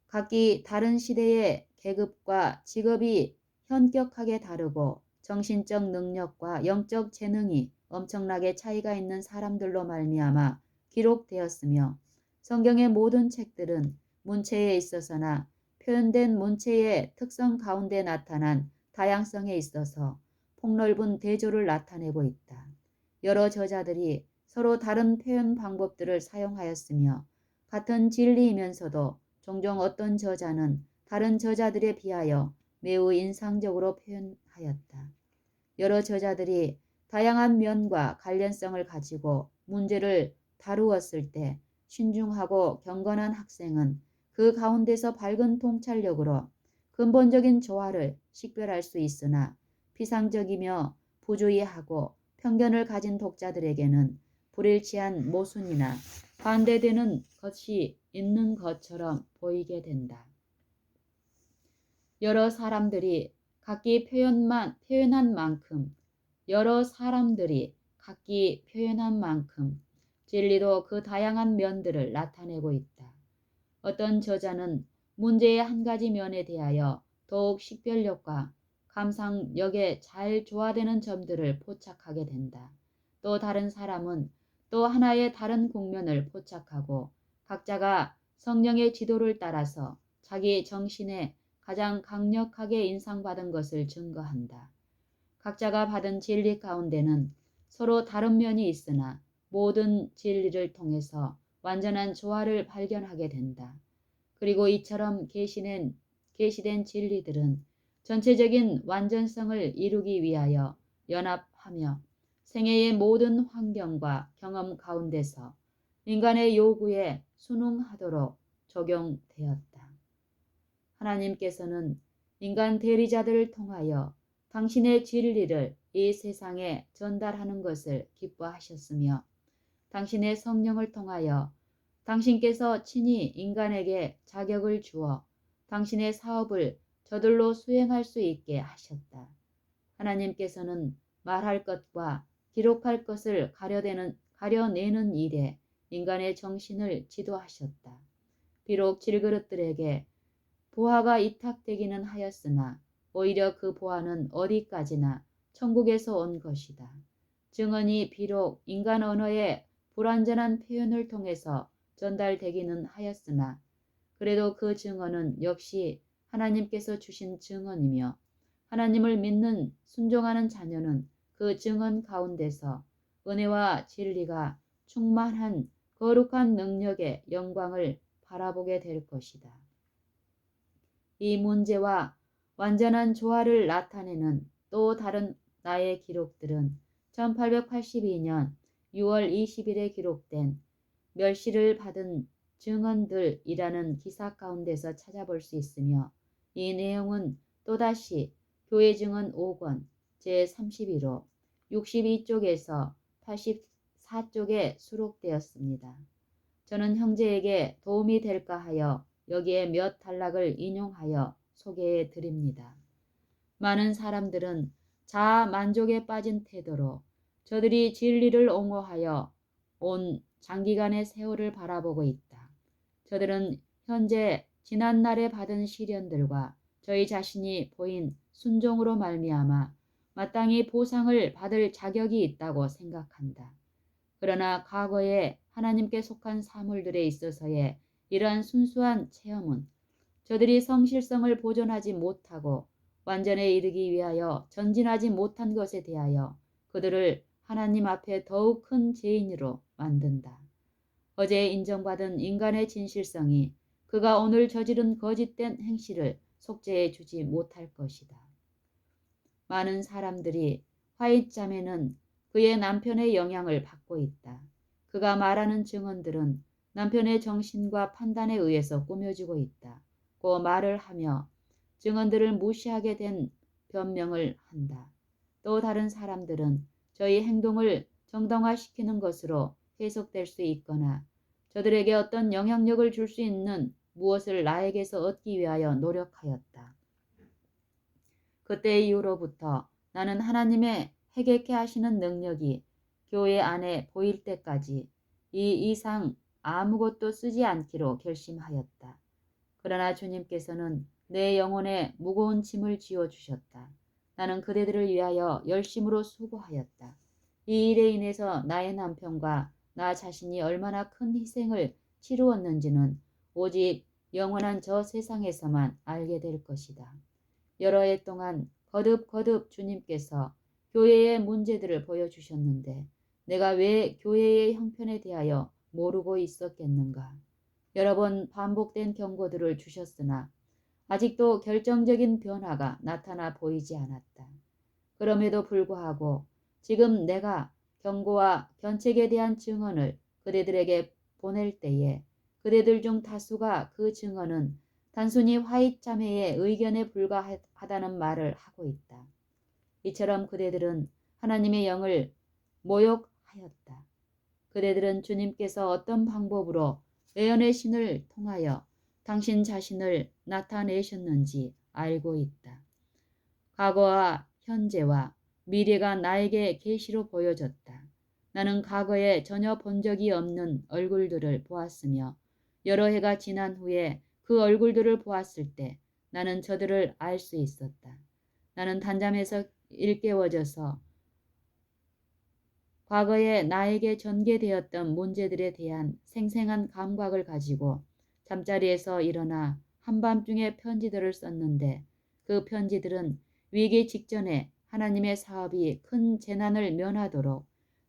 각기 다른 시대의 계급과 직업이 현격하게 다르고 정신적 능력과 영적 재능이 엄청나게 차이가 있는 사람들로 말미암아 기록되었으며 성경의 모든 책들은 문체에 있어서나 표현된 문체의 특성 가운데 나타난 다양성에 있어서 폭넓은 대조를 나타내고 있다. 여러 저자들이 서로 다른 표현 방법들을 사용하였으며 같은 진리이면서도 종종 어떤 저자는 다른 저자들에 비하여 매우 인상적으로 표현하였다. 여러 저자들이 다양한 면과 관련성을 가지고 문제를 다루었을 때 신중하고 경건한 학생은 그 가운데서 밝은 통찰력으로 근본적인 조화를 식별할 수 있으나 피상적이며 부주의하고 편견을 가진 독자들에게는 불일치한 모순이나 반대되는 것이 있는 것처럼 보이게 된다. 여러 사람들이 각기 표현한 만큼 진리도 그 다양한 면들을 나타내고 있다. 어떤 저자는 문제의 한 가지 면에 대하여 더욱 식별력과 감상력에 잘 조화되는 점들을 포착하게 된다. 또 다른 사람은 또 하나의 다른 국면을 포착하고 각자가 성령의 지도를 따라서 자기 정신에 가장 강력하게 인상받은 것을 증거한다. 각자가 받은 진리 가운데는 서로 다른 면이 있으나 모든 진리를 통해서 완전한 조화를 발견하게 된다. 그리고 이처럼 계시된 진리들은 전체적인 완전성을 이루기 위하여 연합하며 생애의 모든 환경과 경험 가운데서 인간의 요구에 순응하도록 적용되었다. 하나님께서는 인간 대리자들을 통하여 당신의 진리를 이 세상에 전달하는 것을 기뻐하셨으며 당신의 성령을 통하여 당신께서 친히 인간에게 자격을 주어 당신의 사업을 저들로 수행할 수 있게 하셨다. 하나님께서는 말할 것과 기록할 것을 가려내는 일에 인간의 정신을 지도하셨다. 비록 질그릇들에게 보화가 이탁되기는 하였으나 오히려 그 보화는 어디까지나 천국에서 온 것이다. 증언이 비록 인간 언어의 불완전한 표현을 통해서 전달되기는 하였으나 그래도 그 증언은 역시 하나님께서 주신 증언이며 하나님을 믿는 순종하는 자녀는 그 증언 가운데서 은혜와 진리가 충만한 거룩한 능력의 영광을 바라보게 될 것이다. 이 문제와 완전한 조화를 나타내는 또 다른 나의 기록들은 1882년 6월 20일에 기록된 멸시를 받은 증언들이라는 기사 가운데서 찾아볼 수 있으며 이 내용은 또다시 교회 증언 5권 제31호 62쪽에서 84쪽에 수록되었습니다. 저는 형제에게 도움이 될까 하여 여기에 몇 단락을 인용하여 소개해 드립니다. 많은 사람들은 자아 만족에 빠진 태도로 저들이 진리를 옹호하여 온 장기간의 세월을 바라보고 있다. 저들은 현재 지난날에 받은 시련들과 저희 자신이 보인 순종으로 말미암아 마땅히 보상을 받을 자격이 있다고 생각한다. 그러나 과거에 하나님께 속한 사물들에 있어서의 이러한 순수한 체험은 저들이 성실성을 보존하지 못하고 완전에 이르기 위하여 전진하지 못한 것에 대하여 그들을 하나님 앞에 더욱 큰 죄인으로 만든다. 어제 인정받은 인간의 진실성이 그가 오늘 저지른 거짓된 행실을 속죄해 주지 못할 것이다. 많은 사람들이 화이트잠에는 그의 남편의 영향을 받고 있다. 그가 말하는 증언들은 남편의 정신과 판단에 의해서 꾸며지고 있다. 고 말을 하며 증언들을 무시하게 된 변명을 한다. 또 다른 사람들은 저희 행동을 정당화시키는 것으로 해석될 수 있거나 저들에게 어떤 영향력을 줄 수 있는 무엇을 나에게서 얻기 위하여 노력하였다. 그때 이후로부터 나는 하나님의 회개케 하시는 능력이 교회 안에 보일 때까지 이 이상 아무것도 쓰지 않기로 결심하였다. 그러나 주님께서는 내 영혼에 무거운 짐을 지어주셨다. 나는 그대들을 위하여 열심으로 수고하였다. 이 일에 인해서 나의 남편과 나 자신이 얼마나 큰 희생을 치루었는지는 오직 영원한 저 세상에서만 알게 될 것이다. 여러 해 동안 거듭거듭 주님께서 교회의 문제들을 보여주셨는데 내가 왜 교회의 형편에 대하여 모르고 있었겠는가? 여러 번 반복된 경고들을 주셨으나 아직도 결정적인 변화가 나타나 보이지 않았다. 그럼에도 불구하고 지금 내가 경고와 견책에 대한 증언을 그대들에게 보낼 때에 그대들 중 다수가 그 증언은 단순히 화이트 자매의 의견에 불과하다는 말을 하고 있다. 이처럼 그대들은 하나님의 영을 모욕하였다. 그대들은 주님께서 어떤 방법으로 예언의 신을 통하여 당신 자신을 나타내셨는지 알고 있다. 과거와 현재와 미래가 나에게 계시로 보여졌다. 나는 과거에 전혀 본 적이 없는 얼굴들을 보았으며 여러 해가 지난 후에 그 얼굴들을 보았을 때 나는 저들을 알 수 있었다. 나는 단잠에서 일깨워져서 과거에 나에게 전개되었던 문제들에 대한 생생한 감각을 가지고 잠자리에서 일어나 한밤중에 편지들을 썼는데 그 편지들은 위기 직전에 하나님의 사업이 큰 재난을 면하도록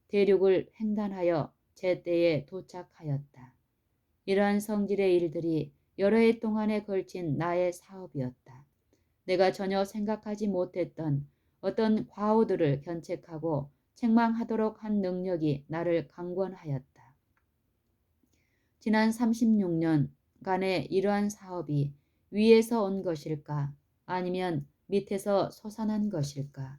대륙을 횡단하여 제때에 도착하였다. 이러한 성질의 일들이 여러 해 동안에 걸친 나의 사업이었다. 내가 전혀 생각하지 못했던 어떤 과오들을 견책하고 책망하도록 한 능력이 나를 강권하였다. 지난 36년간의 이러한 사업이 위에서 온 것일까? 아니면 밑에서 솟아난 것일까?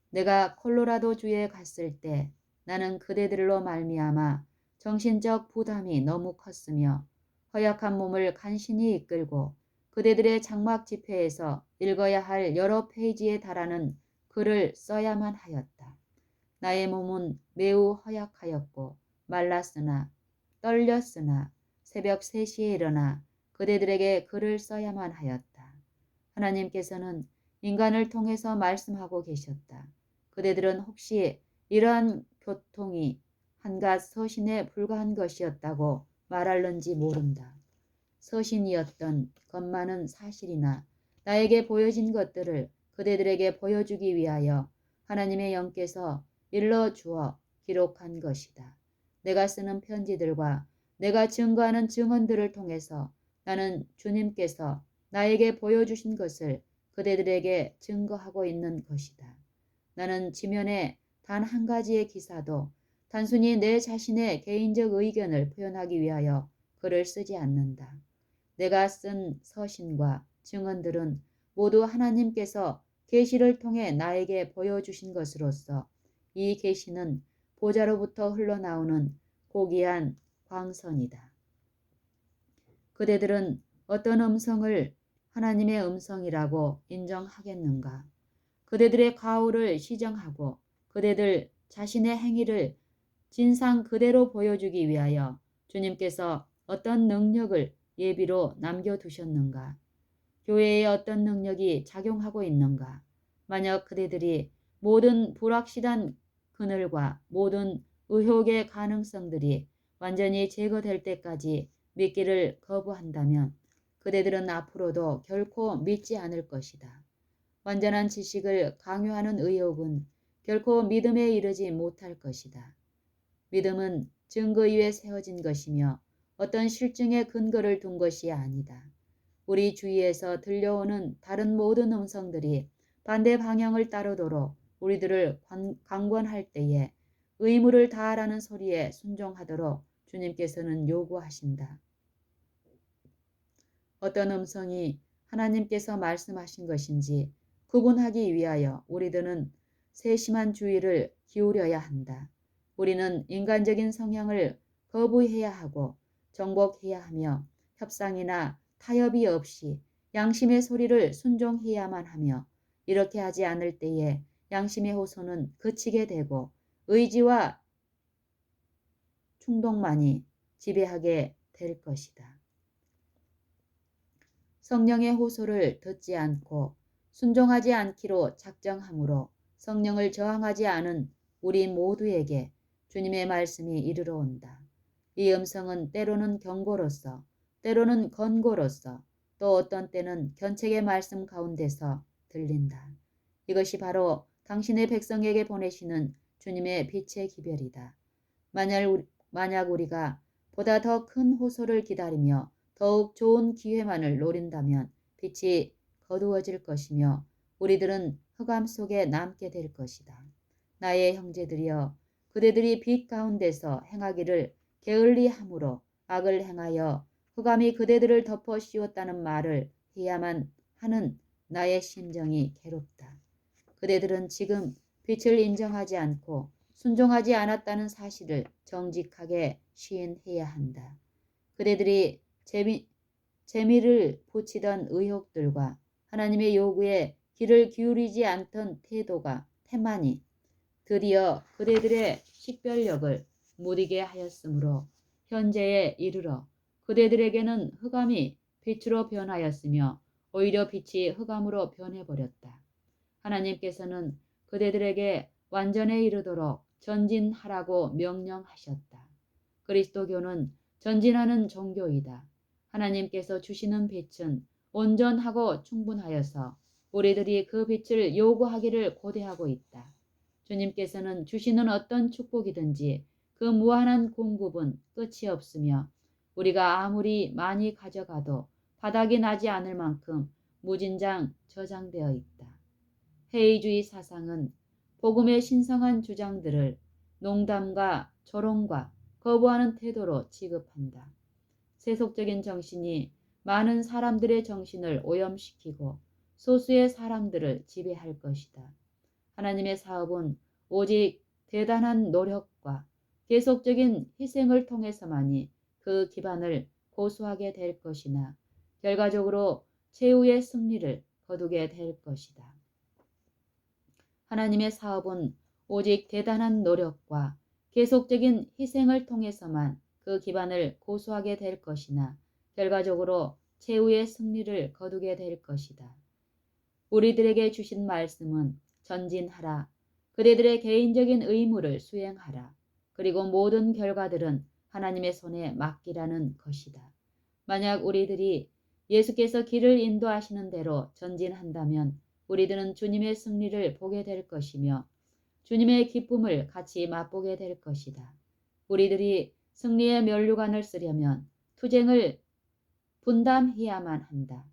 내가 콜로라도 주에 갔을 때 나는 그대들로 말미암아 정신적 부담이 너무 컸으며 허약한 몸을 간신히 이끌고 그대들의 장막 집회에서 읽어야 할 여러 페이지에 달하는 글을 써야만 하였다. 나의 몸은 매우 허약하였고 말랐으나 떨렸으나 새벽 3시에 일어나 그대들에게 글을 써야만 하였다. 하나님께서는 인간을 통해서 말씀하고 계셨다. 그대들은 혹시 이러한 교통이 한갓 서신에 불과한 것이었다고 말할는지 모른다. 서신이었던 것만은 사실이나 나에게 보여진 것들을 그대들에게 보여주기 위하여 하나님의 영께서 일러주어 기록한 것이다. 내가 쓰는 편지들과 내가 증거하는 증언들을 통해서 나는 주님께서 나에게 보여주신 것을 그대들에게 증거하고 있는 것이다. 나는 지면에 단 한 가지의 기사도 단순히 내 자신의 개인적 의견을 표현하기 위하여 글을 쓰지 않는다. 내가 쓴 서신과 증언들은 모두 하나님께서 계시를 통해 나에게 보여주신 것으로서 이 계시는 보좌로부터 흘러나오는 고귀한 광선이다. 그대들은 어떤 음성을 하나님의 음성이라고 인정하겠는가? 그대들의 과오를 시정하고 그대들 자신의 행위를 진상 그대로 보여주기 위하여 주님께서 어떤 능력을 예비로 남겨두셨는가? 교회에 어떤 능력이 작용하고 있는가? 만약 그대들이 모든 불확실한 그늘과 모든 의혹의 가능성들이 완전히 제거될 때까지 믿기를 거부한다면 그대들은 앞으로도 결코 믿지 않을 것이다. 완전한 지식을 강요하는 의혹은 결코 믿음에 이르지 못할 것이다. 믿음은 증거 위에 세워진 것이며 어떤 실증의 근거를 둔 것이 아니다. 우리 주위에서 들려오는 다른 모든 음성들이 반대 방향을 따르도록 우리들을 강권할 때에 의무를 다하라는 소리에 순종하도록 주님께서는 요구하신다. 어떤 음성이 하나님께서 말씀하신 것인지 구분하기 위하여 우리들은 세심한 주의를 기울여야 한다. 우리는 인간적인 성향을 거부해야 하고 정복해야 하며 협상이나 타협이 없이 양심의 소리를 순종해야만 하며 이렇게 하지 않을 때에 양심의 호소는 그치게 되고 의지와 충동만이 지배하게 될 것이다. 성령의 호소를 듣지 않고 순종하지 않기로 작정하므로 성령을 저항하지 않은 우리 모두에게 주님의 말씀이 이르러 온다. 이 음성은 때로는 경고로서, 때로는 권고로서, 또 어떤 때는 견책의 말씀 가운데서 들린다. 이것이 바로 당신의 백성에게 보내시는 주님의 빛의 기별이다. 만약 우리가 보다 더 큰 호소를 기다리며 더욱 좋은 기회만을 노린다면 빛이 거두어질 것이며 우리들은 흑암 속에 남게 될 것이다. 나의 형제들이여, 그대들이 빛 가운데서 행하기를 게을리함으로 악을 행하여 흑암이 그대들을 덮어 씌웠다는 말을 해야만 하는 나의 심정이 괴롭다. 그대들은 지금 빛을 인정하지 않고 순종하지 않았다는 사실을 정직하게 시인해야 한다. 그대들이 재미를 붙이던 의혹들과 하나님의 요구에 귀를 기울이지 않던 태만이 드디어 그대들의 식별력을 무디게 하였으므로 현재에 이르러 그대들에게는 흑암이 빛으로 변하였으며 오히려 빛이 흑암으로 변해버렸다. 하나님께서는 그대들에게 완전에 이르도록 전진하라고 명령하셨다. 그리스도교는 전진하는 종교이다. 하나님께서 주시는 빛은 온전하고 충분하여서 우리들이 그 빛을 요구하기를 고대하고 있다. 주님께서는 주시는 어떤 축복이든지 그 무한한 공급은 끝이 없으며 우리가 아무리 많이 가져가도 바닥이 나지 않을 만큼 무진장 저장되어 있다. 회의주의 사상은 복음의 신성한 주장들을 농담과 조롱과 거부하는 태도로 취급한다. 세속적인 정신이 많은 사람들의 정신을 오염시키고 소수의 사람들을 지배할 것이다. 하나님의 사업은 오직 대단한 노력과 계속적인 희생을 통해서만이 그 기반을 고수하게 될 것이나 결과적으로 최후의 승리를 거두게 될 것이다. 하나님의 사업은 오직 대단한 노력과 계속적인 희생을 통해서만 그 기반을 고수하게 될 것이나 결과적으로 최후의 승리를 거두게 될 것이다. 우리들에게 주신 말씀은 전진하라. 그대들의 개인적인 의무를 수행하라. 그리고 모든 결과들은 하나님의 손에 맡기라는 것이다. 만약 우리들이 예수께서 길을 인도하시는 대로 전진한다면 우리들은 주님의 승리를 보게 될 것이며 주님의 기쁨을 같이 맛보게 될 것이다. 우리들이 승리의 면류관을 쓰려면 투쟁을 분담해야만 한다.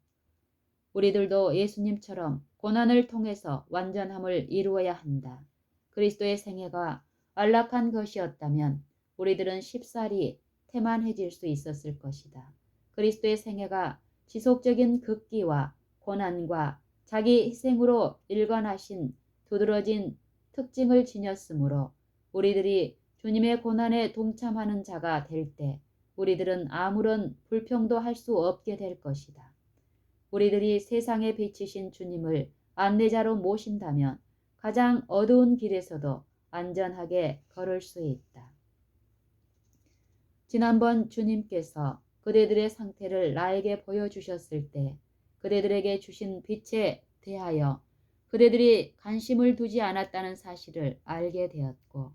우리들도 예수님처럼 고난을 통해서 완전함을 이루어야 한다. 그리스도의 생애가 안락한 것이었다면 우리들은 쉽사리 태만해질 수 있었을 것이다. 그리스도의 생애가 지속적인 극기와 고난과 자기 희생으로 일관하신 두드러진 특징을 지녔으므로 우리들이 주님의 고난에 동참하는 자가 될 때 우리들은 아무런 불평도 할 수 없게 될 것이다. 우리들이 세상에 비치신 주님을 안내자로 모신다면 가장 어두운 길에서도 안전하게 걸을 수 있다. 지난번 주님께서 그대들의 상태를 나에게 보여주셨을 때 그대들에게 주신 빛에 대하여 그대들이 관심을 두지 않았다는 사실을 알게 되었고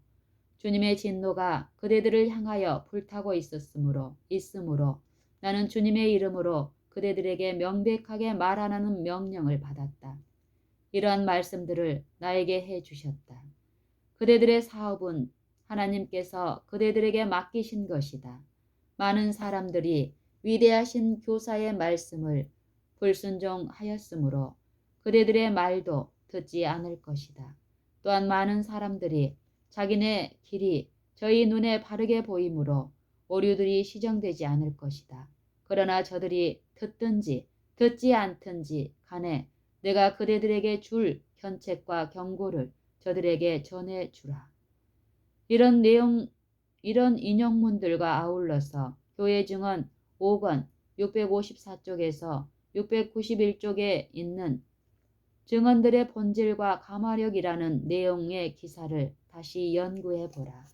주님의 진노가 그대들을 향하여 불타고 있으므로 나는 주님의 이름으로 그대들에게 명백하게 말하라는 명령을 받았다. 이러한 말씀들을 나에게 해주셨다. 그대들의 사업은 하나님께서 그대들에게 맡기신 것이다. 많은 사람들이 위대하신 교사의 말씀을 불순종하였으므로 그대들의 말도 듣지 않을 것이다. 또한 많은 사람들이 자기네 길이 저희 눈에 바르게 보이므로 오류들이 시정되지 않을 것이다. 그러나 저들이 듣든지 듣지 않든지 간에 내가 그대들에게 줄 견책과 경고를 저들에게 전해주라. 이런 인용문들과 아울러서 교회 증언 5권 654쪽에서 691쪽에 있는 증언들의 본질과 가마력이라는 내용의 기사를 다시 연구해 보라.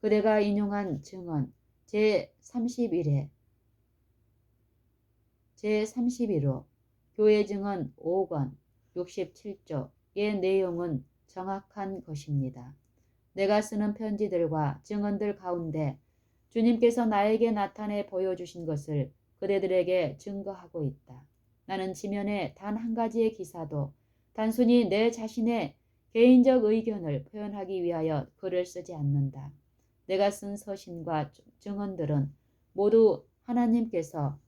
그대가 인용한 증언 제31회 제31호 교회 증언 5권 67조의 내용은 정확한 것입니다. 내가 쓰는 편지들과 증언들 가운데 주님께서 나에게 나타내 보여주신 것을 그대들에게 증거하고 있다. 나는 지면에 단 한 가지의 기사도 단순히 내 자신의 개인적 의견을 표현하기 위하여 글을 쓰지 않는다. 내가 쓴 서신과 증언들은 모두 하나님께서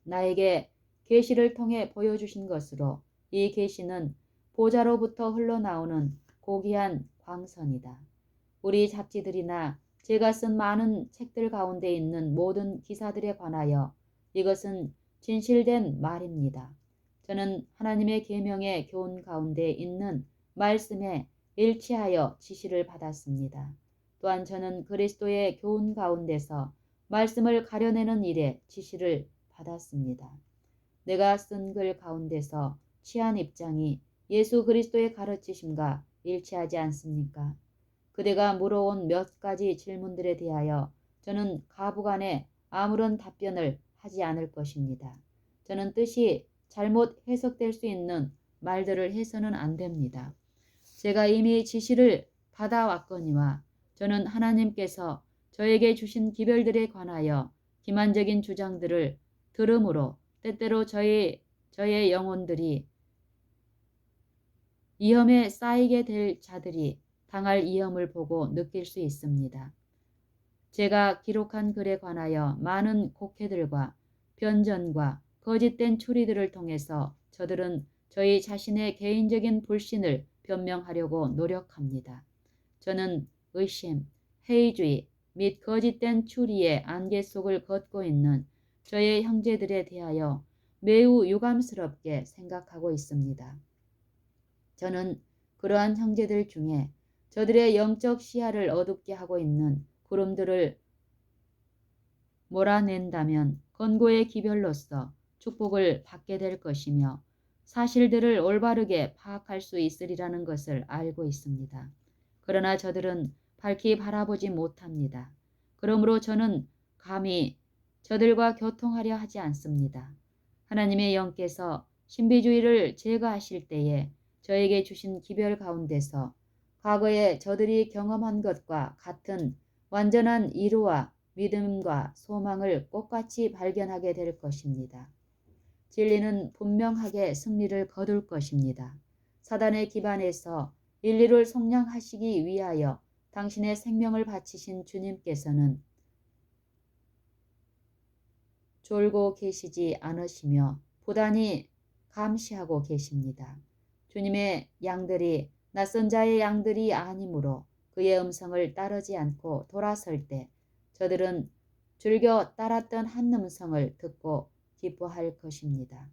나에게 계시를 통해 보여주신 것으로 이 계시는 보좌로부터 흘러나오는 고귀한 광선이다. 우리 잡지들이나 제가 쓴 많은 책들 가운데 있는 모든 기사들에 관하여 이것은 진실된 말입니다. 저는 하나님의 계명의 교훈 가운데 있는 말씀에 일치하여 지시를 받았습니다. 또한 저는 그리스도의 교훈 가운데서 말씀을 가려내는 일에 지시를 받았습니다. 내가 쓴 글 가운데서 취한 입장이 예수 그리스도의 가르치심과 일치하지 않습니까? 그대가 물어온 몇 가지 질문들에 대하여 저는 가부간에 아무런 답변을 하지 않을 것입니다. 저는 뜻이 잘못 해석될 수 있는 말들을 해서는 안 됩니다. 제가 이미 지시를 받아왔거니와 저는 하나님께서 저에게 주신 기별들에 관하여 기만적인 주장들을 들음으로 때때로 저의 영혼들이 위험에 쌓이게 될 자들이 당할 위험을 보고 느낄 수 있습니다. 제가 기록한 글에 관하여 많은 곡해들과 변전과 거짓된 추리들을 통해서 저들은 저희 자신의 개인적인 불신을 변명하려고 노력합니다. 저는 의심, 회의주의 및 거짓된 추리의 안개 속을 걷고 있는 저의 형제들에 대하여 매우 유감스럽게 생각하고 있습니다. 저는 그러한 형제들 중에 저들의 영적 시야를 어둡게 하고 있는 구름들을 몰아낸다면 권고의 기별로서 축복을 받게 될 것이며 사실들을 올바르게 파악할 수 있으리라는 것을 알고 있습니다. 그러나 저들은 밝히 바라보지 못합니다. 그러므로 저는 감히 저들과 교통하려 하지 않습니다. 하나님의 영께서 신비주의를 제거하실 때에 저에게 주신 기별 가운데서 과거에 저들이 경험한 것과 같은 완전한 이루와 믿음과 소망을 똑같이 발견하게 될 것입니다. 진리는 분명하게 승리를 거둘 것입니다. 사단의 기반에서 인류를 속량하시기 위하여 당신의 생명을 바치신 주님께서는 졸고 계시지 않으시며 부단히 감시하고 계십니다. 주님의 양들이 낯선 자의 양들이 아니므로 그의 음성을 따르지 않고 돌아설 때 저들은 즐겨 따랐던 한 음성을 듣고 기뻐할 것입니다.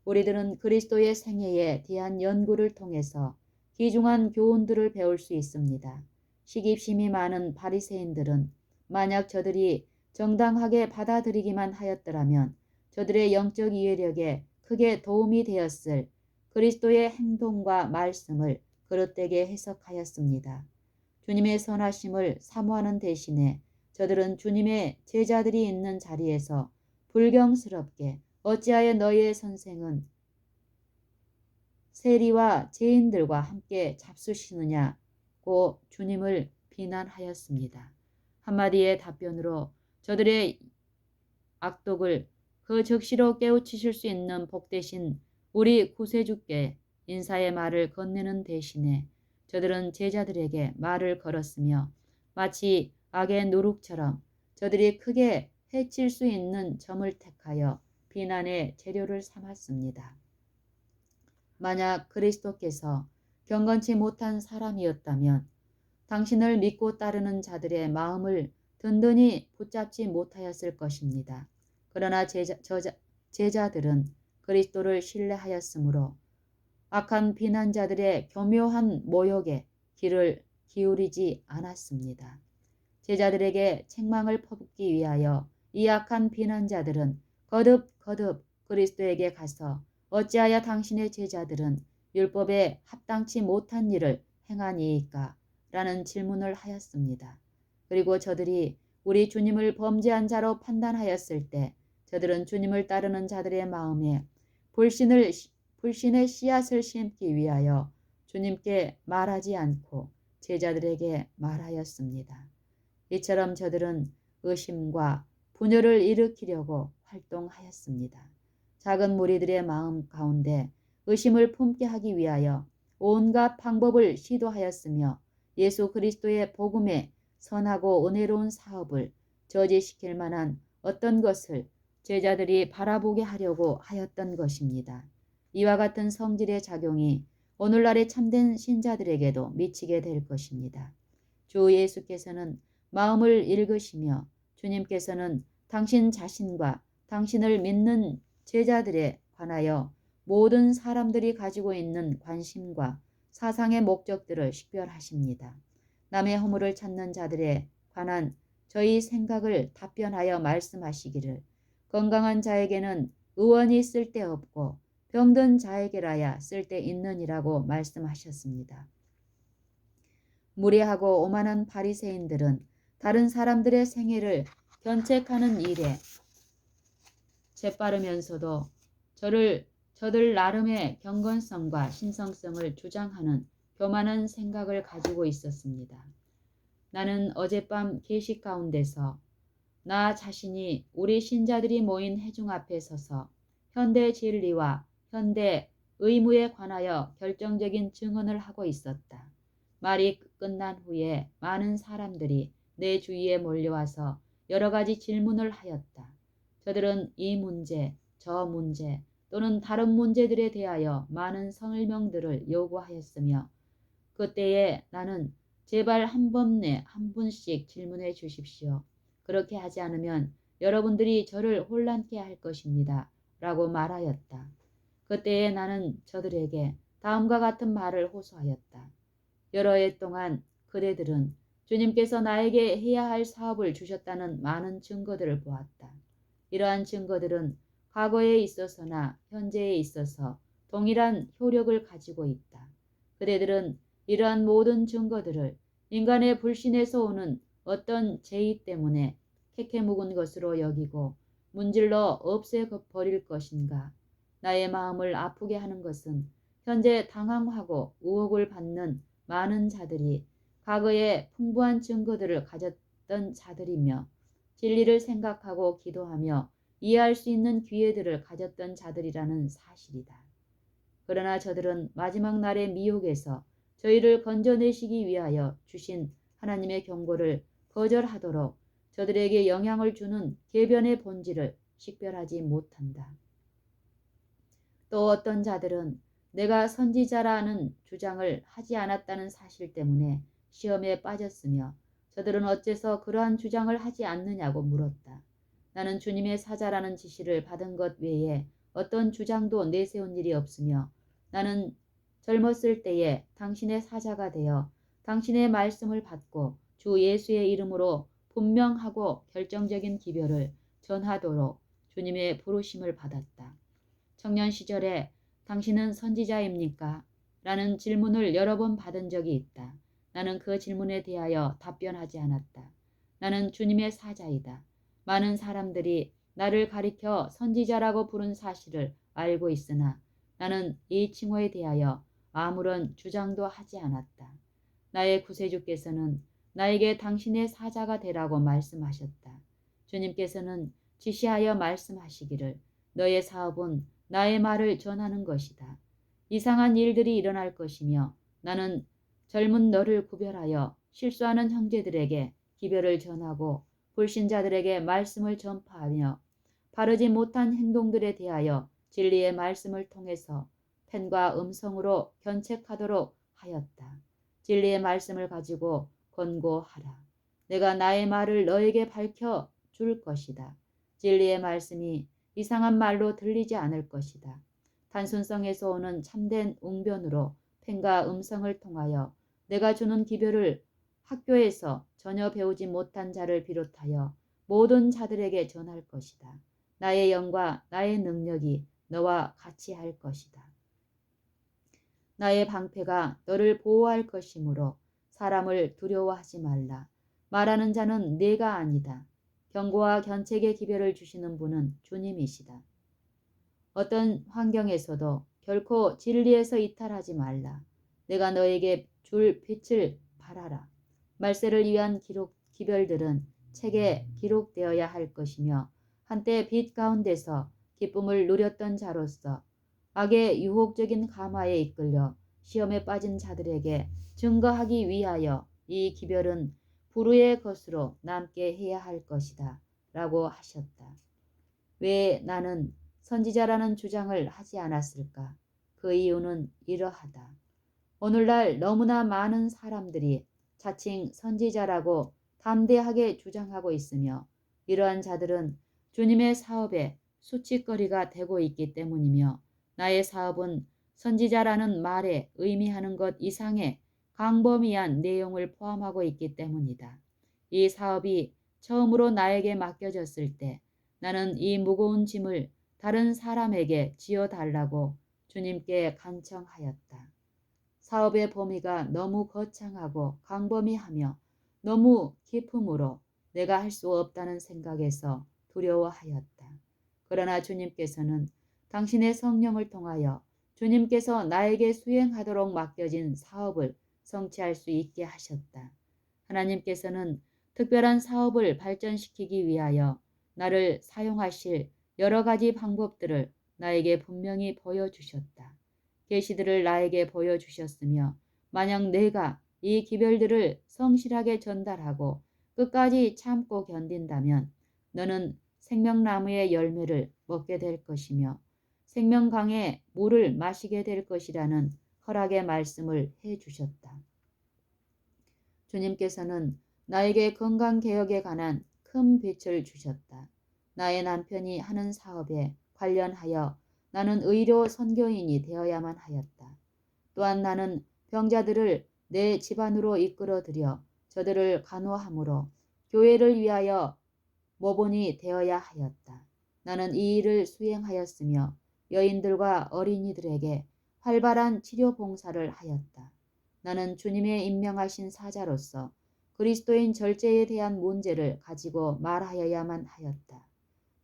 우리들은 그리스도의 생애에 대한 연구를 통해서 귀중한 교훈들을 배울 수 있습니다. 시깁심이 많은 바리새인들은 만약 저들이 정당하게 받아들이기만 하였더라면 저들의 영적 이해력에 크게 도움이 되었을 그리스도의 행동과 말씀을 그릇되게 해석하였습니다. 주님의 선하심을 사모하는 대신에 저들은 주님의 제자들이 있는 자리에서 불경스럽게 어찌하여 너희의 선생은 세리와 죄인들과 함께 잡수시느냐고 주님을 비난하였습니다. 한마디의 답변으로 저들의 악독을 그 즉시로 깨우치실 수 있는 복되신 우리 구세주께 인사의 말을 건네는 대신에 저들은 제자들에게 말을 걸었으며 마치 악의 누룩처럼 저들이 크게 해칠 수 있는 점을 택하여 비난의 재료를 삼았습니다. 만약 그리스도께서 경건치 못한 사람이었다면 당신을 믿고 따르는 자들의 마음을 든든히 붙잡지 못하였을 것입니다. 그러나 제자들은 그리스도를 신뢰하였으므로 악한 비난자들의 교묘한 모욕에 귀를 기울이지 않았습니다. 제자들에게 책망을 퍼붓기 위하여 이 악한 비난자들은 거듭 그리스도에게 가서 어찌하여 당신의 제자들은 율법에 합당치 못한 일을 행하니이까? 라는 질문을 하였습니다. 그리고 저들이 우리 주님을 범죄한 자로 판단하였을 때 저들은 주님을 따르는 자들의 마음에 불신의 씨앗을 심기 위하여 주님께 말하지 않고 제자들에게 말하였습니다. 이처럼 저들은 의심과 분열을 일으키려고 활동하였습니다. 작은 무리들의 마음 가운데 의심을 품게 하기 위하여 온갖 방법을 시도하였으며 예수 그리스도의 복음의 선하고 은혜로운 사업을 저지시킬 만한 어떤 것을 제자들이 바라보게 하려고 하였던 것입니다. 이와 같은 성질의 작용이 오늘날의 참된 신자들에게도 미치게 될 것입니다. 주 예수께서는 마음을 읽으시며 주님께서는 당신 자신과 당신을 믿는 제자들에 관하여 모든 사람들이 가지고 있는 관심과 사상의 목적들을 식별하십니다. 남의 허물을 찾는 자들에 관한 저희 생각을 답변하여 말씀하시기를 건강한 자에게는 의원이 쓸데없고 병든 자에게라야 쓸데있느니라고 말씀하셨습니다. 무례하고 오만한 바리새인들은 다른 사람들의 생애를 견책하는 일에 재빠르면서도 저들 나름의 경건성과 신성성을 주장하는 교만한 생각을 가지고 있었습니다. 나는 어젯밤 계식 가운데서 나 자신이 우리 신자들이 모인 회중 앞에 서서 현대 진리와 현대 의무에 관하여 결정적인 증언을 하고 있었다. 말이 끝난 후에 많은 사람들이 내 주위에 몰려와서 여러 가지 질문을 하였다. 저들은 이 문제, 저 문제 또는 다른 문제들에 대하여 많은 설명들을 요구하였으며 그때에 나는 제발 한 번에 한 분씩 질문해 주십시오. 그렇게 하지 않으면 여러분들이 저를 혼란케 할 것입니다. 라고 말하였다. 그때에 나는 저들에게 다음과 같은 말을 호소하였다. 여러 해 동안 그대들은 주님께서 나에게 해야 할 사업을 주셨다는 많은 증거들을 보았다. 이러한 증거들은 과거에 있어서나 현재에 있어서 동일한 효력을 가지고 있다. 그대들은 이러한 모든 증거들을 인간의 불신에서 오는 어떤 죄의 때문에 캐캐 묵은 것으로 여기고 문질러 없애버릴 것인가? 나의 마음을 아프게 하는 것은 현재 당황하고 의혹을 받는 많은 자들이 과거에 풍부한 증거들을 가졌던 자들이며 진리를 생각하고 기도하며 이해할 수 있는 기회들을 가졌던 자들이라는 사실이다. 그러나 저들은 마지막 날의 미혹에서 저희를 건져내시기 위하여 주신 하나님의 경고를 거절하도록 저들에게 영향을 주는 계변의 본질을 식별하지 못한다. 또 어떤 자들은 내가 선지자라는 주장을 하지 않았다는 사실 때문에 시험에 빠졌으며 저들은 어째서 그러한 주장을 하지 않느냐고 물었다. 나는 주님의 사자라는 지시를 받은 것 외에 어떤 주장도 내세운 일이 없으며 나는 젊었을 때에 당신의 사자가 되어 당신의 말씀을 받고 주 예수의 이름으로 분명하고 결정적인 기별을 전하도록 주님의 부르심을 받았다. 청년 시절에 당신은 선지자입니까? 라는 질문을 여러 번 받은 적이 있다. 나는 그 질문에 대하여 답변하지 않았다. 나는 주님의 사자이다. 많은 사람들이 나를 가리켜 선지자라고 부른 사실을 알고 있으나 나는 이 칭호에 대하여 아무런 주장도 하지 않았다. 나의 구세주께서는 나에게 당신의 사자가 되라고 말씀하셨다. 주님께서는 지시하여 말씀하시기를 너의 사업은 나의 말을 전하는 것이다. 이상한 일들이 일어날 것이며 나는 젊은 너를 구별하여 실수하는 형제들에게 기별을 전하고 불신자들에게 말씀을 전파하며 바르지 못한 행동들에 대하여 진리의 말씀을 통해서 펜과 음성으로 견책하도록 하였다. 진리의 말씀을 가지고 권고하라. 내가 나의 말을 너에게 밝혀 줄 것이다. 진리의 말씀이 이상한 말로 들리지 않을 것이다. 단순성에서 오는 참된 웅변으로 펜과 음성을 통하여 내가 주는 기별을 학교에서 전혀 배우지 못한 자를 비롯하여 모든 자들에게 전할 것이다. 나의 영과 나의 능력이 너와 같이 할 것이다. 나의 방패가 너를 보호할 것이므로 사람을 두려워하지 말라. 말하는 자는 내가 아니다. 경고와 견책의 기별을 주시는 분은 주님이시다. 어떤 환경에서도 결코 진리에서 이탈하지 말라. 내가 너에게 줄 빛을 발하라. 말세를 위한 기별들은 책에 기록되어야 할 것이며 한때 빛 가운데서 기쁨을 누렸던 자로서 악의 유혹적인 감화에 이끌려 시험에 빠진 자들에게 증거하기 위하여 이 기별은 불후의 것으로 남게 해야 할 것이다. 라고 하셨다. 왜 나는 선지자라는 주장을 하지 않았을까? 그 이유는 이러하다. 오늘날 너무나 많은 사람들이 자칭 선지자라고 담대하게 주장하고 있으며 이러한 자들은 주님의 사업에 수치거리가 되고 있기 때문이며 나의 사업은 선지자라는 말에 의미하는 것 이상의 광범위한 내용을 포함하고 있기 때문이다. 이 사업이 처음으로 나에게 맡겨졌을 때 나는 이 무거운 짐을 다른 사람에게 지어달라고 주님께 간청하였다. 사업의 범위가 너무 거창하고 광범위하며 너무 깊음으로 내가 할 수 없다는 생각에서 두려워하였다. 그러나 주님께서는 당신의 성령을 통하여 주님께서 나에게 수행하도록 맡겨진 사업을 성취할 수 있게 하셨다. 하나님께서는 특별한 사업을 발전시키기 위하여 나를 사용하실 여러 가지 방법들을 나에게 분명히 보여주셨다. 계시들을 나에게 보여주셨으며 만약 내가 이 기별들을 성실하게 전달하고 끝까지 참고 견딘다면 너는 생명나무의 열매를 먹게 될 것이며 생명강의 물을 마시게 될 것이라는 허락의 말씀을 해주셨다. 주님께서는 나에게 건강개혁에 관한 큰 빛을 주셨다. 나의 남편이 하는 사업에 관련하여 나는 의료 선교인이 되어야만 하였다. 또한 나는 병자들을 내 집안으로 이끌어들여 저들을 간호함으로 교회를 위하여 모본이 되어야 하였다. 나는 이 일을 수행하였으며 여인들과 어린이들에게 활발한 치료 봉사를 하였다. 나는 주님의 임명하신 사자로서 그리스도인 절제에 대한 문제를 가지고 말하여야만 하였다.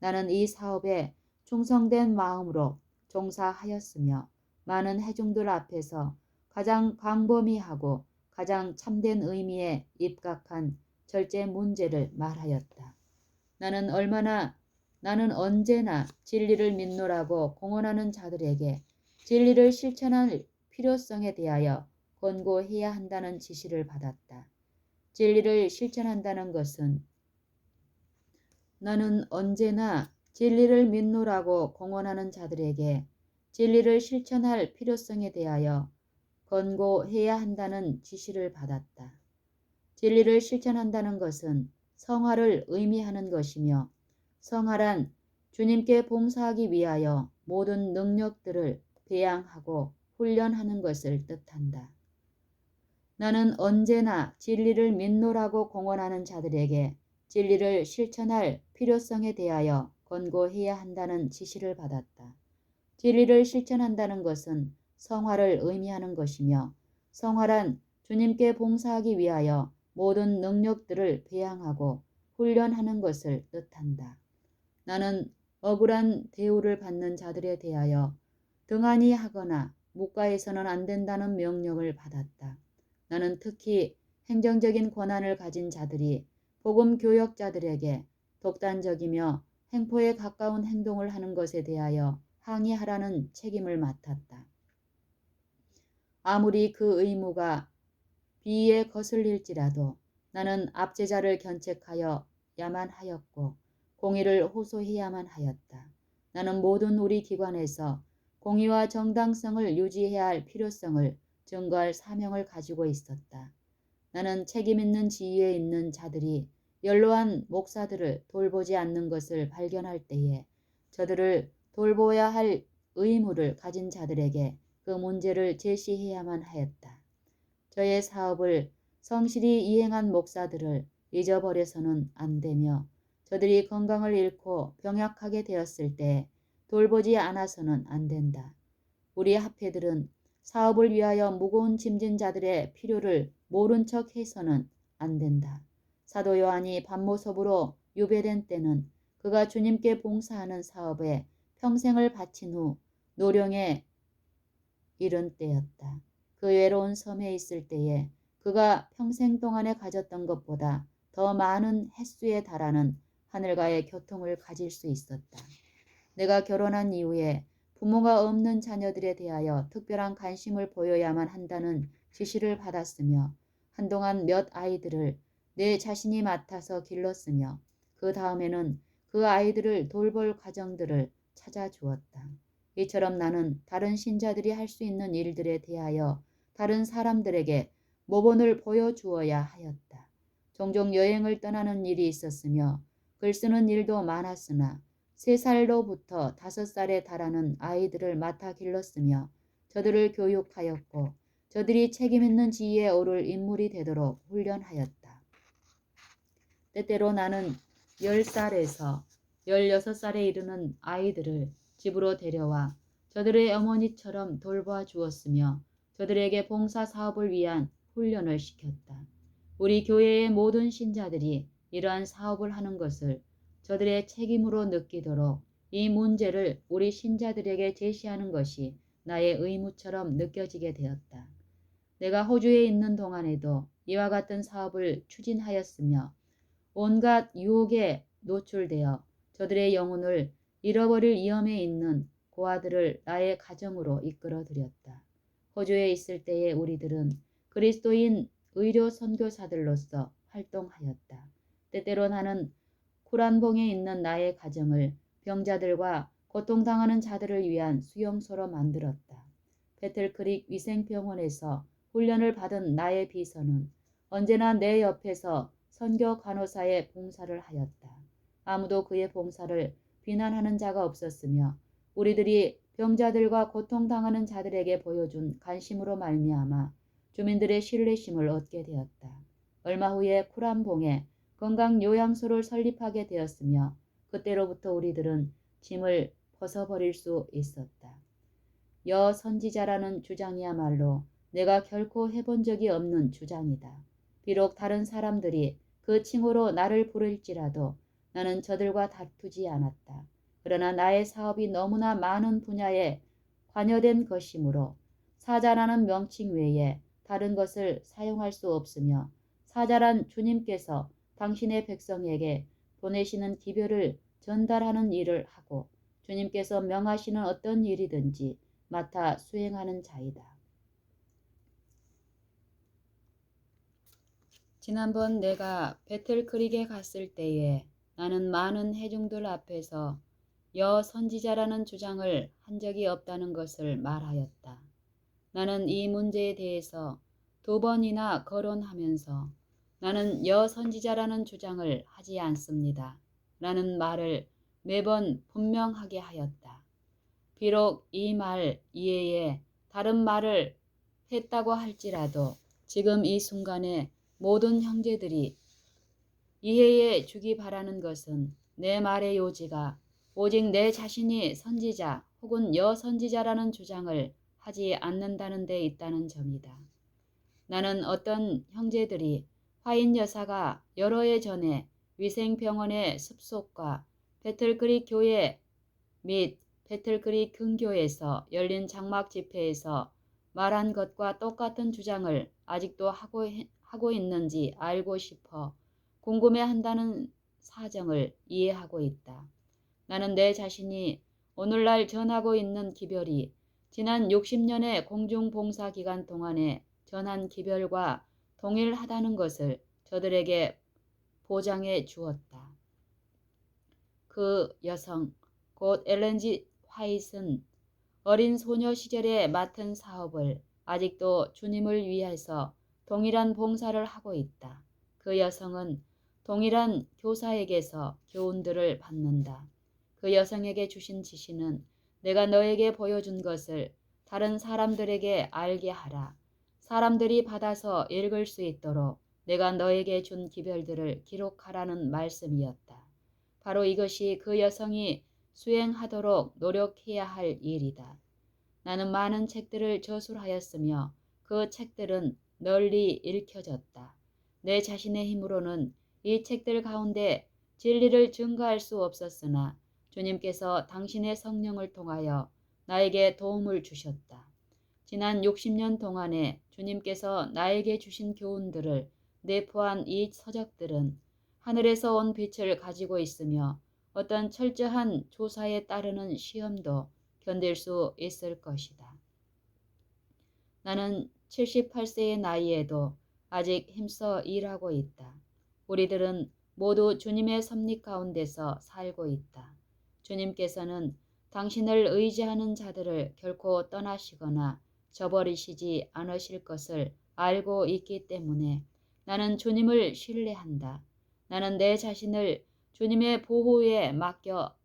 나는 이 사업에 충성된 마음으로 종사하였으며 많은 회중들 앞에서 가장 광범위하고 가장 참된 의미에 입각한 절제 문제를 말하였다. 나는 언제나 진리를 믿노라고 공언하는 자들에게 진리를 실천할 필요성에 대하여 권고해야 한다는 지시를 받았다. 진리를 실천한다는 것은 나는 언제나 진리를 믿노라고 공언하는 자들에게 진리를 실천할 필요성에 대하여 권고해야 한다는 지시를 받았다. 진리를 실천한다는 것은 성화를 의미하는 것이며 성화란 주님께 봉사하기 위하여 모든 능력들을 배양하고 훈련하는 것을 뜻한다. 나는 언제나 진리를 믿노라고 공언하는 자들에게 진리를 실천할 필요성에 대하여 권고해야 한다는 지시를 받았다. 진리를 실천한다는 것은 성화를 의미하는 것이며 성화란 주님께 봉사하기 위하여 모든 능력들을 배양하고 훈련하는 것을 뜻한다. 나는 억울한 대우를 받는 자들에 대하여 등한히 하거나 묵과해서는 안 된다는 명령을 받았다. 나는 특히 행정적인 권한을 가진 자들이 복음 교역자들에게 독단적이며 횡포에 가까운 행동을 하는 것에 대하여 항의하라는 책임을 맡았다. 아무리 그 의무가 비위에 거슬릴지라도 나는 압제자를 견책하여야만 하였고 공의를 호소해야만 하였다. 나는 모든 우리 기관에서 공의와 정당성을 유지해야 할 필요성을 증거할 사명을 가지고 있었다. 나는 책임 있는 지위에 있는 자들이 연로한 목사들을 돌보지 않는 것을 발견할 때에 저들을 돌보아야 할 의무를 가진 자들에게 그 문제를 제시해야만 하였다. 저의 사업을 성실히 이행한 목사들을 잊어버려서는 안 되며 저들이 건강을 잃고 병약하게 되었을 때 돌보지 않아서는 안 된다. 우리 합회들은 사업을 위하여 무거운 짐진 자들의 필요를 모른 척 해서는 안 된다. 사도 요한이 반모섭으로 유배된 때는 그가 주님께 봉사하는 사업에 평생을 바친 후 노령에 이른 때였다. 그 외로운 섬에 있을 때에 그가 평생 동안에 가졌던 것보다 더 많은 횟수에 달하는 하늘과의 교통을 가질 수 있었다. 내가 결혼한 이후에 부모가 없는 자녀들에 대하여 특별한 관심을 보여야만 한다는 지시를 받았으며 한동안 몇 아이들을 내 자신이 맡아서 길렀으며 그 다음에는 그 아이들을 돌볼 가정들을 찾아주었다. 이처럼 나는 다른 신자들이 할 수 있는 일들에 대하여 다른 사람들에게 모본을 보여주어야 하였다. 종종 여행을 떠나는 일이 있었으며 글 쓰는 일도 많았으나 3살로부터 5살에 달하는 아이들을 맡아 길렀으며 저들을 교육하였고 저들이 책임있는 지위에 오를 인물이 되도록 훈련하였다. 때때로 나는 10살에서 16살에 이르는 아이들을 집으로 데려와 저들의 어머니처럼 돌봐 주었으며 저들에게 봉사 사업을 위한 훈련을 시켰다. 우리 교회의 모든 신자들이 이러한 사업을 하는 것을 저들의 책임으로 느끼도록 이 문제를 우리 신자들에게 제시하는 것이 나의 의무처럼 느껴지게 되었다. 내가 호주에 있는 동안에도 이와 같은 사업을 추진하였으며 온갖 유혹에 노출되어 저들의 영혼을 잃어버릴 위험에 있는 고아들을 나의 가정으로 이끌어들였다. 호주에 있을 때에 우리들은 그리스도인 의료 선교사들로서 활동하였다. 때때로 나는 쿠란봉에 있는 나의 가정을 병자들과 고통당하는 자들을 위한 수용소로 만들었다. 배틀크릭 위생병원에서 훈련을 받은 나의 비서는 언제나 내 옆에서 선교 간호사의 봉사를 하였다. 아무도 그의 봉사를 비난하는 자가 없었으며 우리들이 병자들과 고통당하는 자들에게 보여준 관심으로 말미암아 주민들의 신뢰심을 얻게 되었다. 얼마 후에 쿠란봉에 건강요양소를 설립하게 되었으며 그때로부터 우리들은 짐을 벗어버릴 수 있었다. 여선지자라는 주장이야말로 내가 결코 해본 적이 없는 주장이다. 비록 다른 사람들이 그 칭호로 나를 부를지라도 나는 저들과 다투지 않았다. 그러나 나의 사업이 너무나 많은 분야에 관여된 것이므로 사자라는 명칭 외에 다른 것을 사용할 수 없으며 사자란 주님께서 당신의 백성에게 보내시는 기별을 전달하는 일을 하고 주님께서 명하시는 어떤 일이든지 맡아 수행하는 자이다. 지난번 내가 배틀크릭에 갔을 때에 나는 많은 회중들 앞에서 여선지자라는 주장을 한 적이 없다는 것을 말하였다. 나는 이 문제에 대해서 2번이나 거론하면서 나는 여선지자라는 주장을 하지 않습니다. 라는 말을 매번 분명하게 하였다. 비록 이 말 이외에 다른 말을 했다고 할지라도 지금 이 순간에 모든 형제들이 이해해 주기 바라는 것은 내 말의 요지가 오직 내 자신이 선지자 혹은 여선지자라는 주장을 하지 않는다는 데 있다는 점이다. 나는 어떤 형제들이 화인 여사가 여러 해 전에 위생병원의 습속과 배틀크릭 교회 및 배틀크릭 근교에서 열린 장막 집회에서 말한 것과 똑같은 주장을 아직도 하고 있는지 알고 싶어 궁금해한다는 사정을 이해하고 있다. 나는 내 자신이 오늘날 전하고 있는 기별이 지난 60년의 공중봉사 기간 동안에 전한 기별과 동일하다는 것을 저들에게 보장해 주었다. 그 여성, 곧 엘렌 G. 화이트는 어린 소녀 시절에 맡은 사업을 아직도 주님을 위해서 동일한 봉사를 하고 있다. 그 여성은 동일한 교사에게서 교훈들을 받는다. 그 여성에게 주신 지시는 내가 너에게 보여준 것을 다른 사람들에게 알게 하라. 사람들이 받아서 읽을 수 있도록 내가 너에게 준 기별들을 기록하라는 말씀이었다. 바로 이것이 그 여성이 수행하도록 노력해야 할 일이다. 나는 많은 책들을 저술하였으며 그 책들은 널리 읽혀졌다. 내 자신의 힘으로는 이 책들 가운데 진리를 증거할 수 없었으나 주님께서 당신의 성령을 통하여 나에게 도움을 주셨다. 지난 60년 동안에 주님께서 나에게 주신 교훈들을 내포한 이 서적들은 하늘에서 온 빛을 가지고 있으며 어떤 철저한 조사에 따르는 시험도 견딜 수 있을 것이다. 나는 78세의 나이에도 아직 힘써 일하고 있다. 우리들은 모두 주님의 섭리 가운데서 살고 있다. 주님께서는 당신을 의지하는 자들을 결코 떠나시거나 저버리시지 않으실 것을 알고 있기 때문에 나는 주님을 신뢰한다. 나는 내 자신을 주님의 보호에 맡겨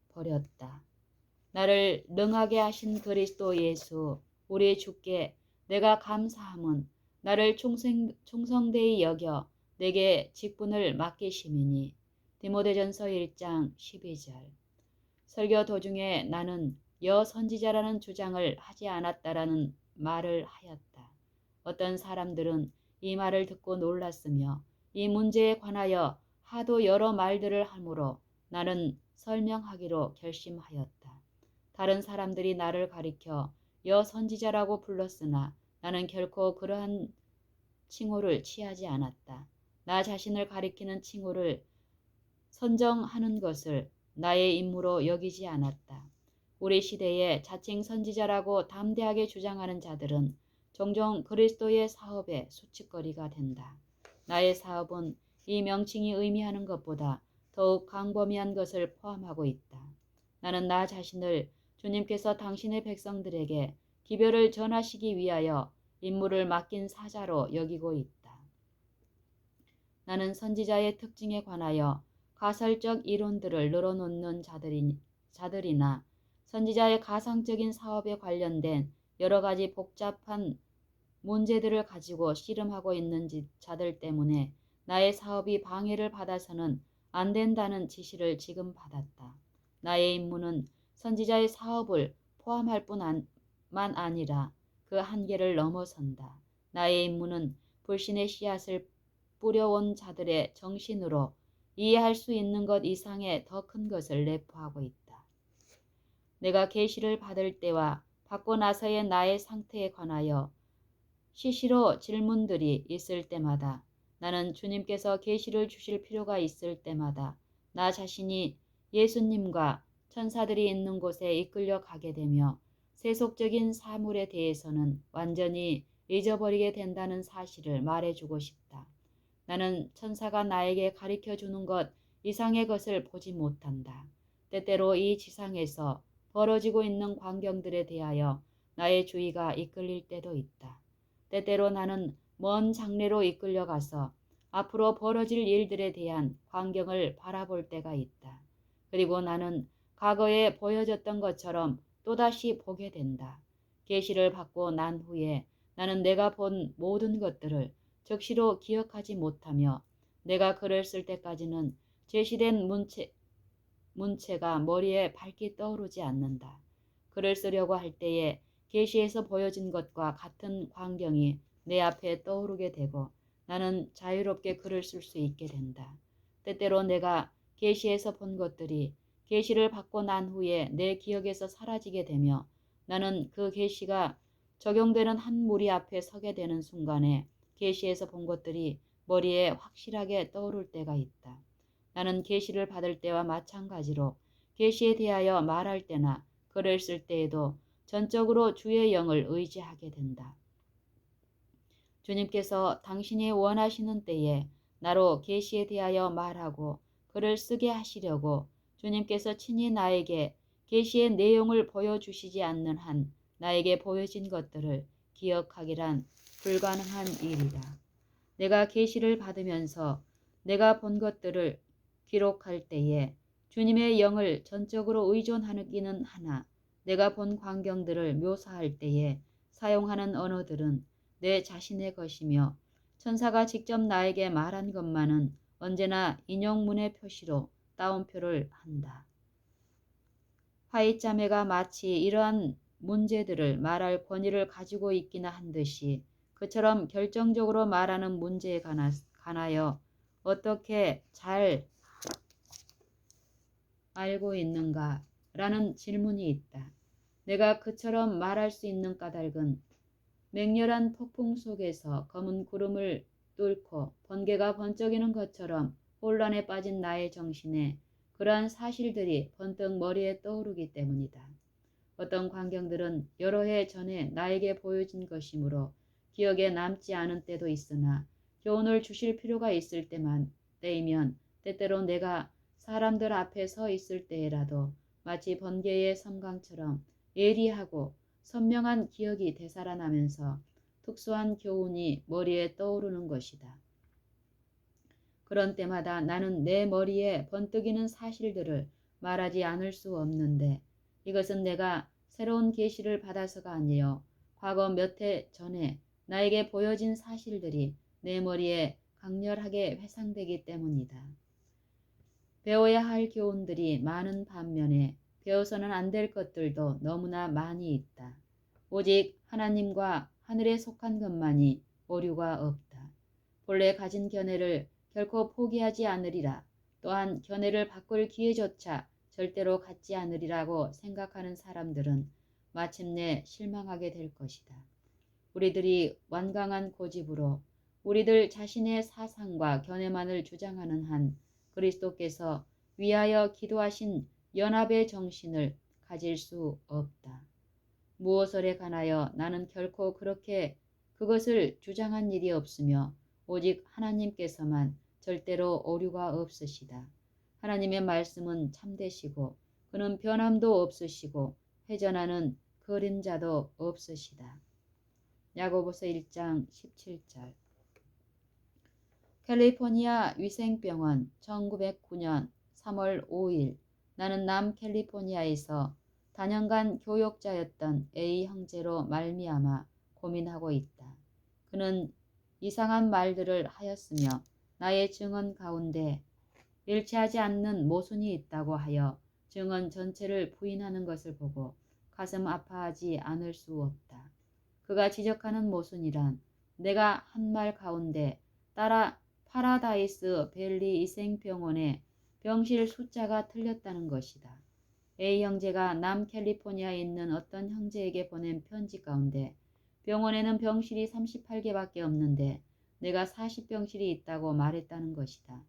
버렸다. 나를 능하게 하신 그리스도 예수 우리 주께 내가 감사함은 나를 충성되이 여겨 내게 직분을 맡기심이니. 디모데전서 1장 12절. 설교 도중에 나는 여선지자라는 주장을 하지 않았다라는 말을 하였다. 어떤 사람들은 이 말을 듣고 놀랐으며 이 문제에 관하여 하도 여러 말들을 하므로 나는 설명하기로 결심하였다. 다른 사람들이 나를 가리켜 여선지자라고 불렀으나 나는 결코 그러한 칭호를 취하지 않았다. 나 자신을 가리키는 칭호를 선정하는 것을 나의 임무로 여기지 않았다. 우리 시대에 자칭 선지자라고 담대하게 주장하는 자들은 종종 그리스도의 사업의 수치거리가 된다. 나의 사업은 이 명칭이 의미하는 것보다 더욱 광범위한 것을 포함하고 있다. 나는 나 자신을 주님께서 당신의 백성들에게 기별을 전하시기 위하여 임무를 맡긴 사자로 여기고 있다. 나는 선지자의 특징에 관하여 가설적 이론들을 늘어놓는 자들이나 선지자의 가상적인 사업에 관련된 여러 가지 복잡한 문제들을 가지고 씨름하고 있는 자들 때문에 나의 사업이 방해를 받아서는 안 된다는 지시를 지금 받았다. 나의 임무는 선지자의 사업을 포함할 뿐만 아니라 그 한계를 넘어선다. 나의 임무는 불신의 씨앗을 뿌려온 자들의 정신으로 이해할 수 있는 것 이상의 더 큰 것을 내포하고 있다. 내가 계시를 받을 때와 받고 나서의 나의 상태에 관하여 시시로 질문들이 있을 때마다 나는 주님께서 계시를 주실 필요가 있을 때마다 나 자신이 예수님과 천사들이 있는 곳에 이끌려 가게 되며 세속적인 사물에 대해서는 완전히 잊어버리게 된다는 사실을 말해주고 싶다. 나는 천사가 나에게 가르쳐주는 것 이상의 것을 보지 못한다. 때때로 이 지상에서 벌어지고 있는 광경들에 대하여 나의 주의가 이끌릴 때도 있다. 때때로 나는 먼 장래로 이끌려가서 앞으로 벌어질 일들에 대한 광경을 바라볼 때가 있다. 그리고 나는 과거에 보여졌던 것처럼 또다시 보게 된다. 계시를 받고 난 후에 나는 내가 본 모든 것들을 적시로 기억하지 못하며 내가 글을 쓸 때까지는 제시된 문체가 머리에 밝게 떠오르지 않는다. 글을 쓰려고 할 때에 계시에서 보여진 것과 같은 광경이 내 앞에 떠오르게 되고 나는 자유롭게 글을 쓸 수 있게 된다. 때때로 내가 계시에서 본 것들이 계시를 받고 난 후에 내 기억에서 사라지게 되며 나는 그 계시가 적용되는 한 무리 앞에 서게 되는 순간에 계시에서 본 것들이 머리에 확실하게 떠오를 때가 있다. 나는 계시를 받을 때와 마찬가지로 계시에 대하여 말할 때나 글을 쓸 때에도 전적으로 주의 영을 의지하게 된다. 주님께서 당신이 원하시는 때에 나로 계시에 대하여 말하고 글을 쓰게 하시려고 주님께서 친히 나에게 계시의 내용을 보여주시지 않는 한 나에게 보여진 것들을 기억하기란 불가능한 일이다. 내가 계시를 받으면서 내가 본 것들을 기록할 때에 주님의 영을 전적으로 의존하기는 하나 내가 본 광경들을 묘사할 때에 사용하는 언어들은 내 자신의 것이며 천사가 직접 나에게 말한 것만은 언제나 인용문의 표시로 따옴표를 한다. 화이자매가 마치 이러한 문제들을 말할 권위를 가지고 있기나 한 듯이 그처럼 결정적으로 말하는 문제에 관하여 어떻게 잘 알고 있는가? 라는 질문이 있다. 내가 그처럼 말할 수 있는 까닭은 맹렬한 폭풍 속에서 검은 구름을 뚫고 번개가 번쩍이는 것처럼 혼란에 빠진 나의 정신에 그러한 사실들이 번뜩 머리에 떠오르기 때문이다. 어떤 광경들은 여러 해 전에 나에게 보여진 것이므로 기억에 남지 않은 때도 있으나 교훈을 주실 필요가 있을 때이면 때때로 내가 사람들 앞에 서 있을 때에라도 마치 번개의 섬광처럼 예리하고 선명한 기억이 되살아나면서 특수한 교훈이 머리에 떠오르는 것이다. 그런 때마다 나는 내 머리에 번뜩이는 사실들을 말하지 않을 수 없는데 이것은 내가 새로운 계시를 받아서가 아니요 과거 몇 해 전에 나에게 보여진 사실들이 내 머리에 강렬하게 회상되기 때문이다. 배워야 할 교훈들이 많은 반면에 배워서는 안 될 것들도 너무나 많이 있다. 오직 하나님과 하늘에 속한 것만이 오류가 없다. 본래 가진 견해를 결코 포기하지 않으리라. 또한 견해를 바꿀 기회조차 절대로 갖지 않으리라고 생각하는 사람들은 마침내 실망하게 될 것이다. 우리들이 완강한 고집으로 우리들 자신의 사상과 견해만을 주장하는 한 그리스도께서 위하여 기도하신 연합의 정신을 가질 수 없다. 무엇을에 관하여 나는 결코 그렇게 그것을 주장한 일이 없으며 오직 하나님께서만 절대로 오류가 없으시다. 하나님의 말씀은 참되시고 그는 변함도 없으시고 회전하는 그림자도 없으시다. 야고보서 1장 17절. 캘리포니아 위생병원 1909년 3월 5일 나는 남캘리포니아에서 다년간 교역자였던 A 형제로 말미암아 고민하고 있다. 그는 이상한 말들을 하였으며 나의 증언 가운데 일치하지 않는 모순이 있다고 하여 증언 전체를 부인하는 것을 보고 가슴 아파하지 않을 수 없다. 그가 지적하는 모순이란 내가 한 말 가운데 따라 파라다이스 밸리 이생병원의 병실 숫자가 틀렸다는 것이다. A 형제가 남캘리포니아에 있는 어떤 형제에게 보낸 편지 가운데 병원에는 병실이 38개밖에 없는데 내가 40병실이 있다고 말했다는 것이다.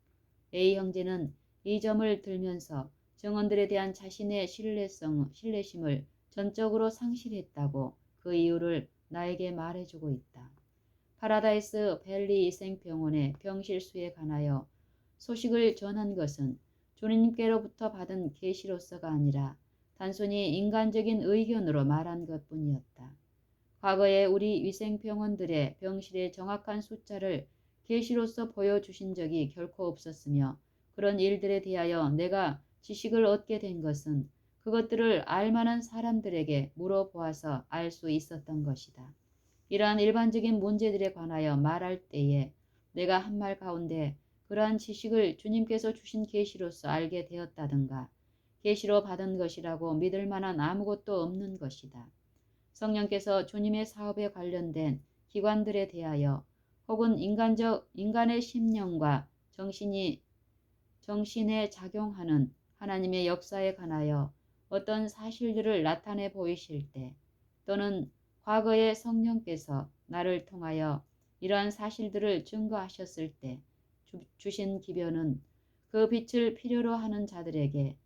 A 형제는 이 점을 들면서 증언들에 대한 자신의 신뢰심을 전적으로 상실했다고 그 이유를 나에게 말해주고 있다. 파라다이스 밸리 이생병원의 병실 수에 관하여 소식을 전한 것은 주님께로부터 받은 계시로서가 아니라 단순히 인간적인 의견으로 말한 것뿐이었다. 과거에 우리 위생병원들의 병실의 정확한 숫자를 계시로서 보여주신 적이 결코 없었으며 그런 일들에 대하여 내가 지식을 얻게 된 것은 그것들을 알만한 사람들에게 물어보아서 알 수 있었던 것이다. 이러한 일반적인 문제들에 관하여 말할 때에 내가 한 말 가운데 그러한 지식을 주님께서 주신 계시로서 알게 되었다든가 계시로 받은 것이라고 믿을 만한 아무것도 없는 것이다. 성령께서 주님의 사업에 관련된 기관들에 대하여 혹은 인간의 심령과 정신에 작용하는 하나님의 역사에 관하여 어떤 사실들을 나타내 보이실 때 또는 과거에 성령께서 나를 통하여 이러한 사실들을 증거하셨을 때 주신 기별은 그 빛을 필요로 하는 자들에게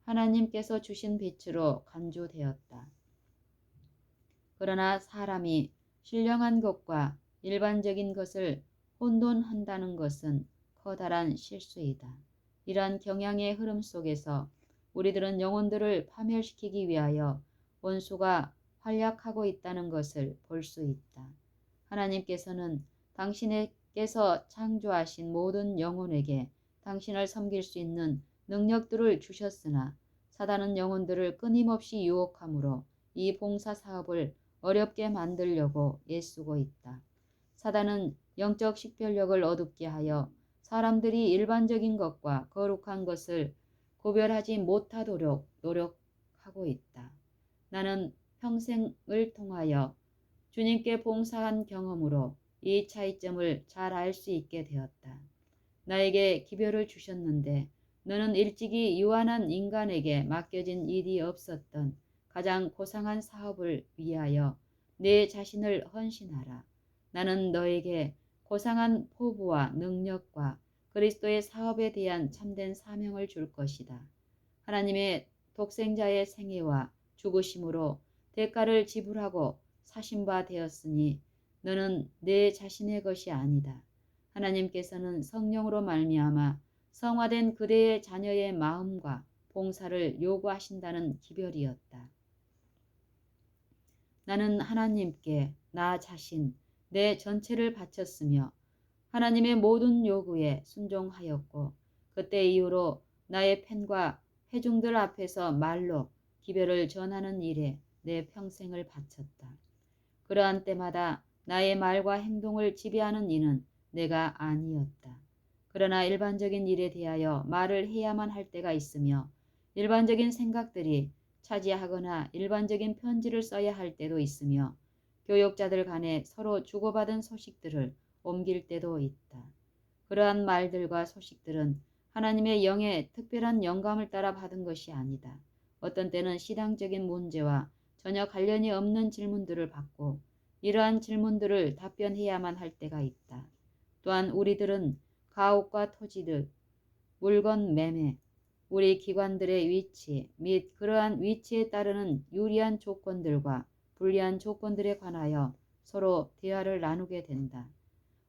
하나님께서 주신 빛으로 간주되었다. 그러나 사람이 신령한 것과 일반적인 것을 혼돈한다는 것은 커다란 실수이다. 이러한 경향의 흐름 속에서 우리들은 영혼들을 파멸시키기 위하여 원수가 활약하고 있다는 것을 볼 수 있다. 하나님께서는 당신께서 창조하신 모든 영혼에게 당신을 섬길 수 있는 능력들을 주셨으나 사단은 영혼들을 끊임없이 유혹함으로 이 봉사 사업을 어렵게 만들려고 애쓰고 있다. 사단은 영적 식별력을 어둡게 하여 사람들이 일반적인 것과 거룩한 것을 구별하지 못하도록 노력하고 있다. 나는 평생을 통하여 주님께 봉사한 경험으로 이 차이점을 잘 알 수 있게 되었다. 나에게 기별을 주셨는데 너는 일찍이 유한한 인간에게 맡겨진 일이 없었던 가장 고상한 사업을 위하여 내 자신을 헌신하라. 나는 너에게 고상한 포부와 능력과 그리스도의 사업에 대한 참된 사명을 줄 것이다. 하나님의 독생자의 생애와 죽으심으로 대가를 지불하고 사신 바 되었으니 너는 내 자신의 것이 아니다. 하나님께서는 성령으로 말미암아 성화된 그대의 자녀의 마음과 봉사를 요구하신다는 기별이었다. 나는 하나님께 나 자신, 내 전체를 바쳤으며 하나님의 모든 요구에 순종하였고 그때 이후로 나의 팬과 회중들 앞에서 말로 기별을 전하는 일에 내 평생을 바쳤다. 그러한 때마다 나의 말과 행동을 지배하는 이는 내가 아니었다. 그러나 일반적인 일에 대하여 말을 해야만 할 때가 있으며 일반적인 생각들이 차지하거나 일반적인 편지를 써야 할 때도 있으며 교역자들 간에 서로 주고받은 소식들을 옮길 때도 있다. 그러한 말들과 소식들은 하나님의 영의 특별한 영감을 따라 받은 것이 아니다. 어떤 때는 신앙적인 문제와 전혀 관련이 없는 질문들을 받고 이러한 질문들을 답변해야만 할 때가 있다. 또한 우리들은 가옥과 토지들, 물건 매매, 우리 기관들의 위치 및 그러한 위치에 따르는 유리한 조건들과 불리한 조건들에 관하여 서로 대화를 나누게 된다.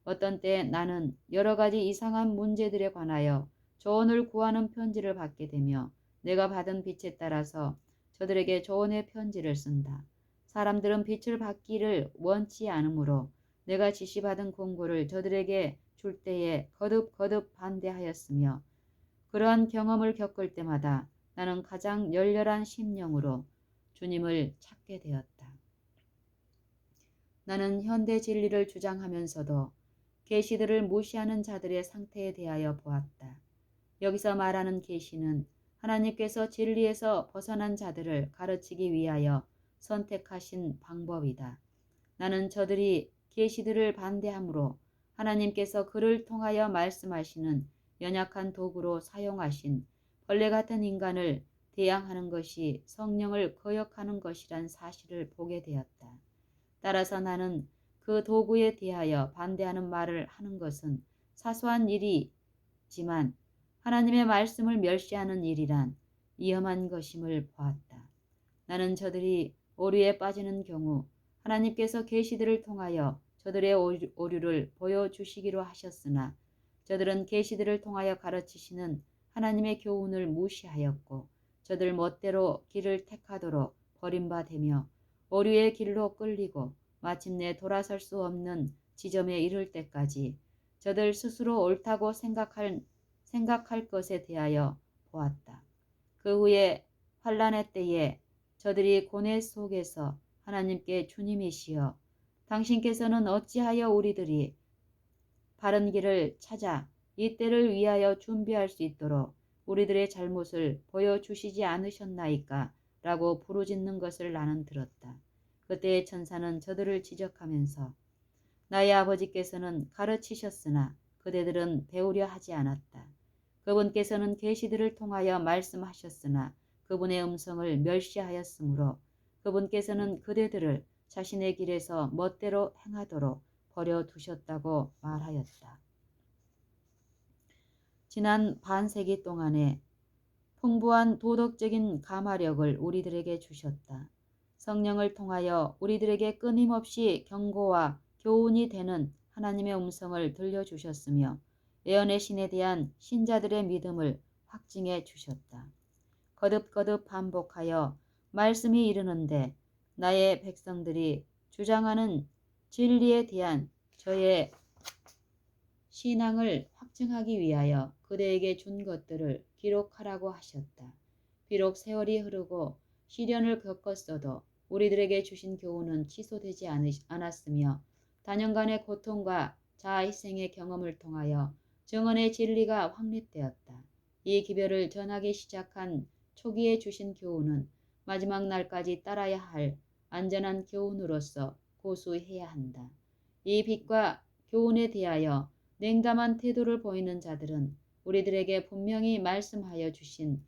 어떤 때 나는 여러 가지 이상한 문제들에 관하여 조언을 구하는 편지를 받게 되며 내가 받은 빛에 따라서 저들에게 조언의 편지를 쓴다. 사람들은 빛을 받기를 원치 않으므로 내가 지시받은 공고를 저들에게 줄 때에 거듭 반대하였으며 그러한 경험을 겪을 때마다 나는 가장 열렬한 심령으로 주님을 찾게 되었다. 나는 현대 진리를 주장하면서도 계시들을 무시하는 자들의 상태에 대하여 보았다. 여기서 말하는 계시는 하나님께서 진리에서 벗어난 자들을 가르치기 위하여 선택하신 방법이다. 나는 저들이 계시들을 반대하므로 하나님께서 그를 통하여 말씀하시는 연약한 도구로 사용하신 벌레 같은 인간을 대항하는 것이 성령을 거역하는 것이란 사실을 보게 되었다. 따라서 나는 그 도구에 대하여 반대하는 말을 하는 것은 사소한 일이지만 하나님의 말씀을 멸시하는 일이란 위험한 것임을 보았다. 나는 저들이 오류에 빠지는 경우 하나님께서 계시들을 통하여 저들의 오류를 보여주시기로 하셨으나 저들은 계시들을 통하여 가르치시는 하나님의 교훈을 무시하였고 저들 멋대로 길을 택하도록 버림받으며 오류의 길로 끌리고 마침내 돌아설 수 없는 지점에 이를 때까지 저들 스스로 옳다고 생각할 것에 대하여 보았다. 그 후에 환란의 때에 저들이 고뇌 속에서 하나님께 주님이시여 당신께서는 어찌하여 우리들이 바른 길을 찾아 이 때를 위하여 준비할 수 있도록 우리들의 잘못을 보여주시지 않으셨나이까? 라고 부르짖는 것을 나는 들었다. 그때의 천사는 저들을 지적하면서 나의 아버지께서는 가르치셨으나 그대들은 배우려 하지 않았다. 그분께서는 계시들을 통하여 말씀하셨으나 그분의 음성을 멸시하였으므로 그분께서는 그대들을 자신의 길에서 멋대로 행하도록 버려두셨다고 말하였다. 지난 반세기 동안에 풍부한 도덕적인 감화력을 우리들에게 주셨다. 성령을 통하여 우리들에게 끊임없이 경고와 교훈이 되는 하나님의 음성을 들려주셨으며 예언의 신에 대한 신자들의 믿음을 확증해 주셨다. 거듭 반복하여 말씀이 이르는데 나의 백성들이 주장하는 진리에 대한 저의 신앙을 확증하기 위하여 그대에게 준 것들을 기록하라고 하셨다. 비록 세월이 흐르고 시련을 겪었어도 우리들에게 주신 교훈은 취소되지 않았으며 단연간의 고통과 자아희생의 경험을 통하여 정언의 진리가 확립되었다. 이 기별을 전하기 시작한 초기에 주신 교훈은 마지막 날까지 따라야 할 안전한 교훈으로서 고수해야 한다. 이 빛과 교훈에 대하여 냉담한 태도를 보이는 자들은 우리들에게 분명히 말씀하여 주신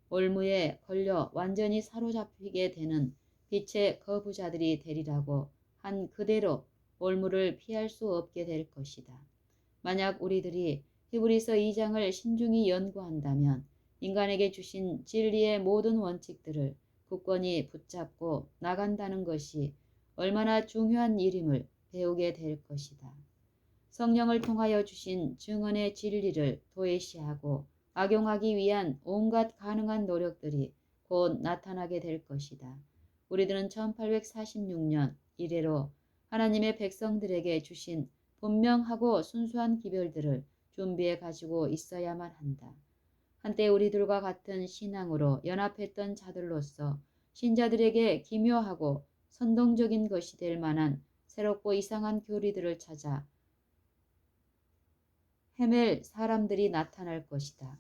올무에 걸려 완전히 사로잡히게 되는 빛의 거부자들이 되리라고 한 그대로 올무를 피할 수 없게 될 것이다. 만약 우리들이 히브리서 2장을 신중히 연구한다면 인간에게 주신 진리의 모든 원칙들을 굳건히 붙잡고 나간다는 것이 얼마나 중요한 일임을 배우게 될 것이다. 성령을 통하여 주신 증언의 진리를 도외시하고 악용하기 위한 온갖 가능한 노력들이 곧 나타나게 될 것이다. 우리들은 1846년 이래로 하나님의 백성들에게 주신 분명하고 순수한 기별들을 준비해 가지고 있어야만 한다. 한때 우리들과 같은 신앙으로 연합했던 자들로서 신자들에게 기묘하고 선동적인 것이 될 만한 새롭고 이상한 교리들을 찾아 헤맬 사람들이 나타날 것이다.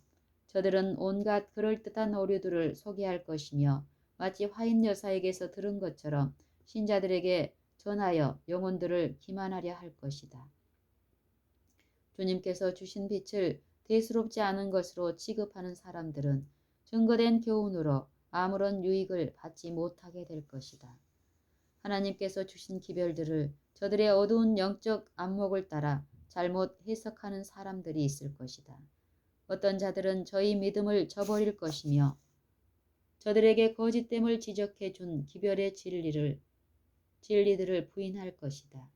저들은 온갖 그럴듯한 오류들을 소개할 것이며 마치 화인 여사에게서 들은 것처럼 신자들에게 전하여 영혼들을 기만하려 할 것이다. 주님께서 주신 빛을 대수롭지 않은 것으로 취급하는 사람들은 증거된 교훈으로 아무런 유익을 받지 못하게 될 것이다. 하나님께서 주신 기별들을 저들의 어두운 영적 안목을 따라 잘못 해석하는 사람들이 있을 것이다. 어떤 자들은 저희 믿음을 저버릴 것이며 저들에게 거짓됨을 지적해 준 기별의 진리들을 부인할 것이다.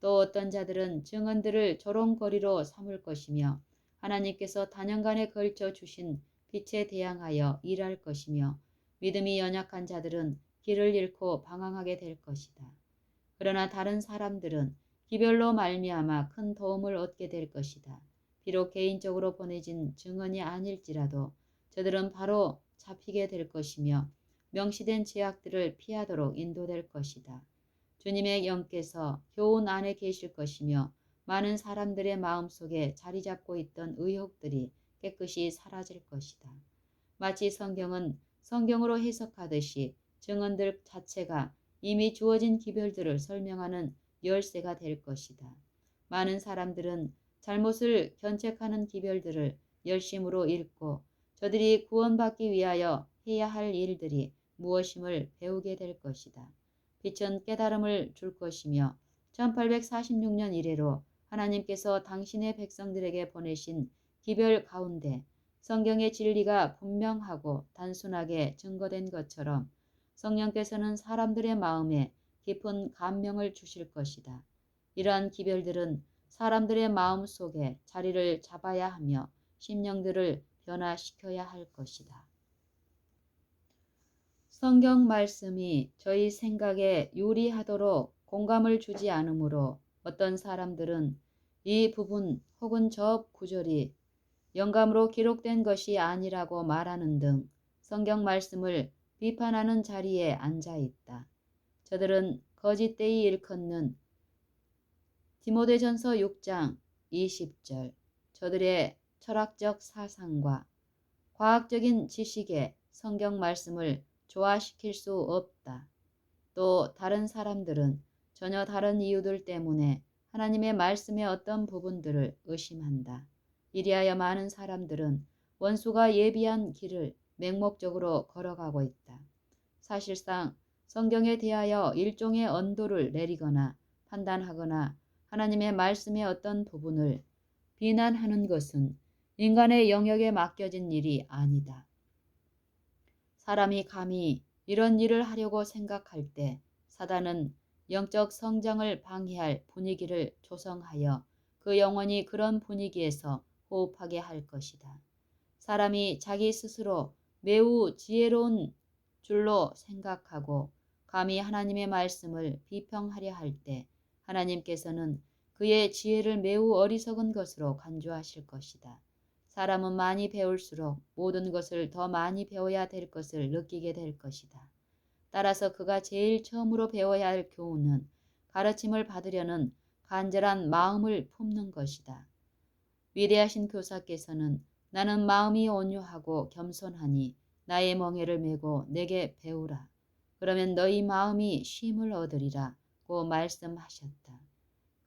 또 어떤 자들은 증언들을 조롱거리로 삼을 것이며 하나님께서 단연간에 걸쳐 주신 빛에 대항하여 일할 것이며 믿음이 연약한 자들은 길을 잃고 방황하게 될 것이다. 그러나 다른 사람들은 기별로 말미암아 큰 도움을 얻게 될 것이다. 비록 개인적으로 보내진 증언이 아닐지라도 저들은 바로 잡히게 될 것이며 명시된 제약들을 피하도록 인도될 것이다. 주님의 영께서 교훈 안에 계실 것이며 많은 사람들의 마음속에 자리 잡고 있던 의혹들이 깨끗이 사라질 것이다. 마치 성경은 성경으로 해석하듯이 증언들 자체가 이미 주어진 기별들을 설명하는 열쇠가 될 것이다. 많은 사람들은 잘못을 견책하는 기별들을 열심으로 읽고 저들이 구원받기 위하여 해야 할 일들이 무엇임을 배우게 될 것이다. 빛은 깨달음을 줄 것이며 1846년 이래로 하나님께서 당신의 백성들에게 보내신 기별 가운데 성경의 진리가 분명하고 단순하게 증거된 것처럼 성령께서는 사람들의 마음에 깊은 감명을 주실 것이다. 이러한 기별들은 사람들의 마음 속에 자리를 잡아야 하며 심령들을 변화시켜야 할 것이다. 성경 말씀이 저희 생각에 유리하도록 공감을 주지 않으므로 어떤 사람들은 이 부분 혹은 저 구절이 영감으로 기록된 것이 아니라고 말하는 등 성경 말씀을 비판하는 자리에 앉아 있다. 저들은 거짓되이 일컫는 디모데전서 6장 20절 저들의 철학적 사상과 과학적인 지식에 성경 말씀을 조화시킬 수 없다. 또 다른 사람들은 전혀 다른 이유들 때문에 하나님의 말씀의 어떤 부분들을 의심한다. 이리하여 많은 사람들은 원수가 예비한 길을 맹목적으로 걸어가고 있다. 사실상 성경에 대하여 일종의 언도를 내리거나 판단하거나 하나님의 말씀의 어떤 부분을 비난하는 것은 인간의 영역에 맡겨진 일이 아니다. 사람이 감히 이런 일을 하려고 생각할 때 사단은 영적 성장을 방해할 분위기를 조성하여 그 영혼이 그런 분위기에서 호흡하게 할 것이다. 사람이 자기 스스로 매우 지혜로운 줄로 생각하고 감히 하나님의 말씀을 비평하려 할 때 하나님께서는 그의 지혜를 매우 어리석은 것으로 간주하실 것이다. 사람은 많이 배울수록 모든 것을 더 많이 배워야 될 것을 느끼게 될 것이다. 따라서 그가 제일 처음으로 배워야 할 교훈은 가르침을 받으려는 간절한 마음을 품는 것이다. 위대하신 교사께서는 나는 마음이 온유하고 겸손하니 나의 멍에를 메고 내게 배우라. 그러면 너희 마음이 쉼을 얻으리라 고 말씀하셨다.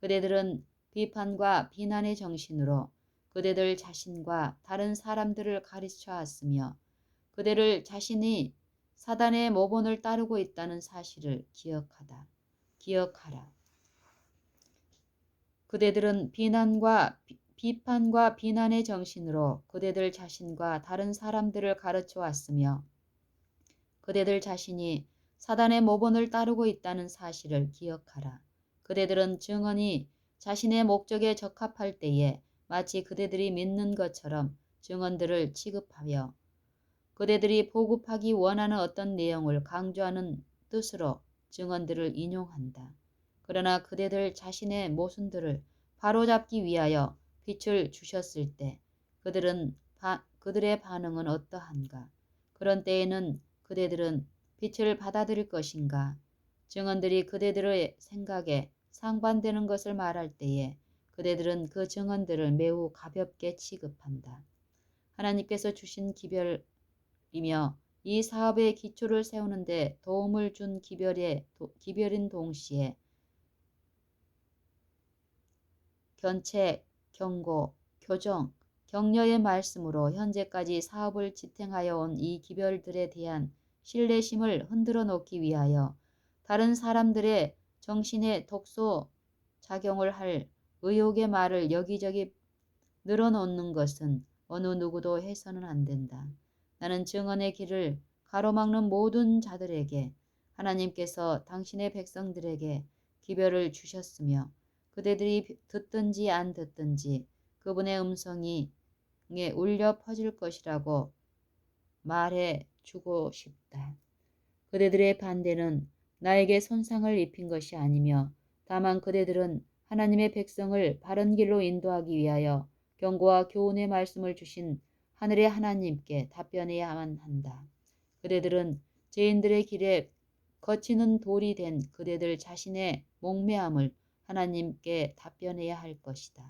그대들은 비판과 비난의 정신으로 그대들 자신과 다른 사람들을 가르쳐 왔으며 그대들 자신이 사단의 모본을 따르고 있다는 사실을 기억하라. 그대들은 비판과 비난의 정신으로 그대들 자신과 다른 사람들을 가르쳐 왔으며 그대들 자신이 사단의 모본을 따르고 있다는 사실을 기억하라. 그대들은 증언이 자신의 목적에 적합할 때에 마치 그대들이 믿는 것처럼 증언들을 취급하여 그대들이 보급하기 원하는 어떤 내용을 강조하는 뜻으로 증언들을 인용한다. 그러나 그대들 자신의 모순들을 바로잡기 위하여 빛을 주셨을 때 그들의 반응은 어떠한가? 그런 때에는 그대들은 빛을 받아들일 것인가? 증언들이 그대들의 생각에 상반되는 것을 말할 때에 그대들은 그 증언들을 매우 가볍게 취급한다. 하나님께서 주신 기별이며 이 사업의 기초를 세우는 데 도움을 준 기별인 동시에 견책, 경고, 교정, 격려의 말씀으로 현재까지 사업을 지탱하여 온 이 기별들에 대한 신뢰심을 흔들어 놓기 위하여 다른 사람들의 정신에 독소 작용을 할 의혹의 말을 여기저기 늘어놓는 것은 어느 누구도 해서는 안 된다. 나는 증언의 길을 가로막는 모든 자들에게 하나님께서 당신의 백성들에게 기별을 주셨으며 그대들이 듣든지 안 듣든지 그분의 음성이 울려 퍼질 것이라고 말해 주고 싶다. 그대들의 반대는 나에게 손상을 입힌 것이 아니며 다만 그대들은 하나님의 백성을 바른 길로 인도하기 위하여 경고와 교훈의 말씀을 주신 하늘의 하나님께 답변해야만 한다. 그대들은 죄인들의 길에 거치는 돌이 된 그대들 자신의 목매함을 하나님께 답변해야 할 것이다.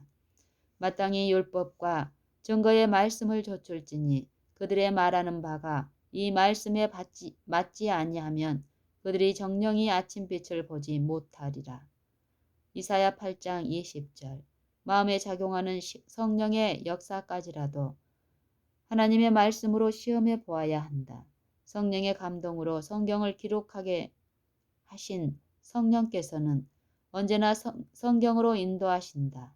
마땅히 율법과 증거의 말씀을 좇을지니 그들의 말하는 바가 이 말씀에 맞지 아니하면 그들이 정령이 아침빛을 보지 못하리라. 이사야 8장 20절. 마음에 작용하는 성령의 역사까지라도 하나님의 말씀으로 시험해 보아야 한다. 성령의 감동으로 성경을 기록하게 하신 성령께서는 언제나 성경으로 인도하신다.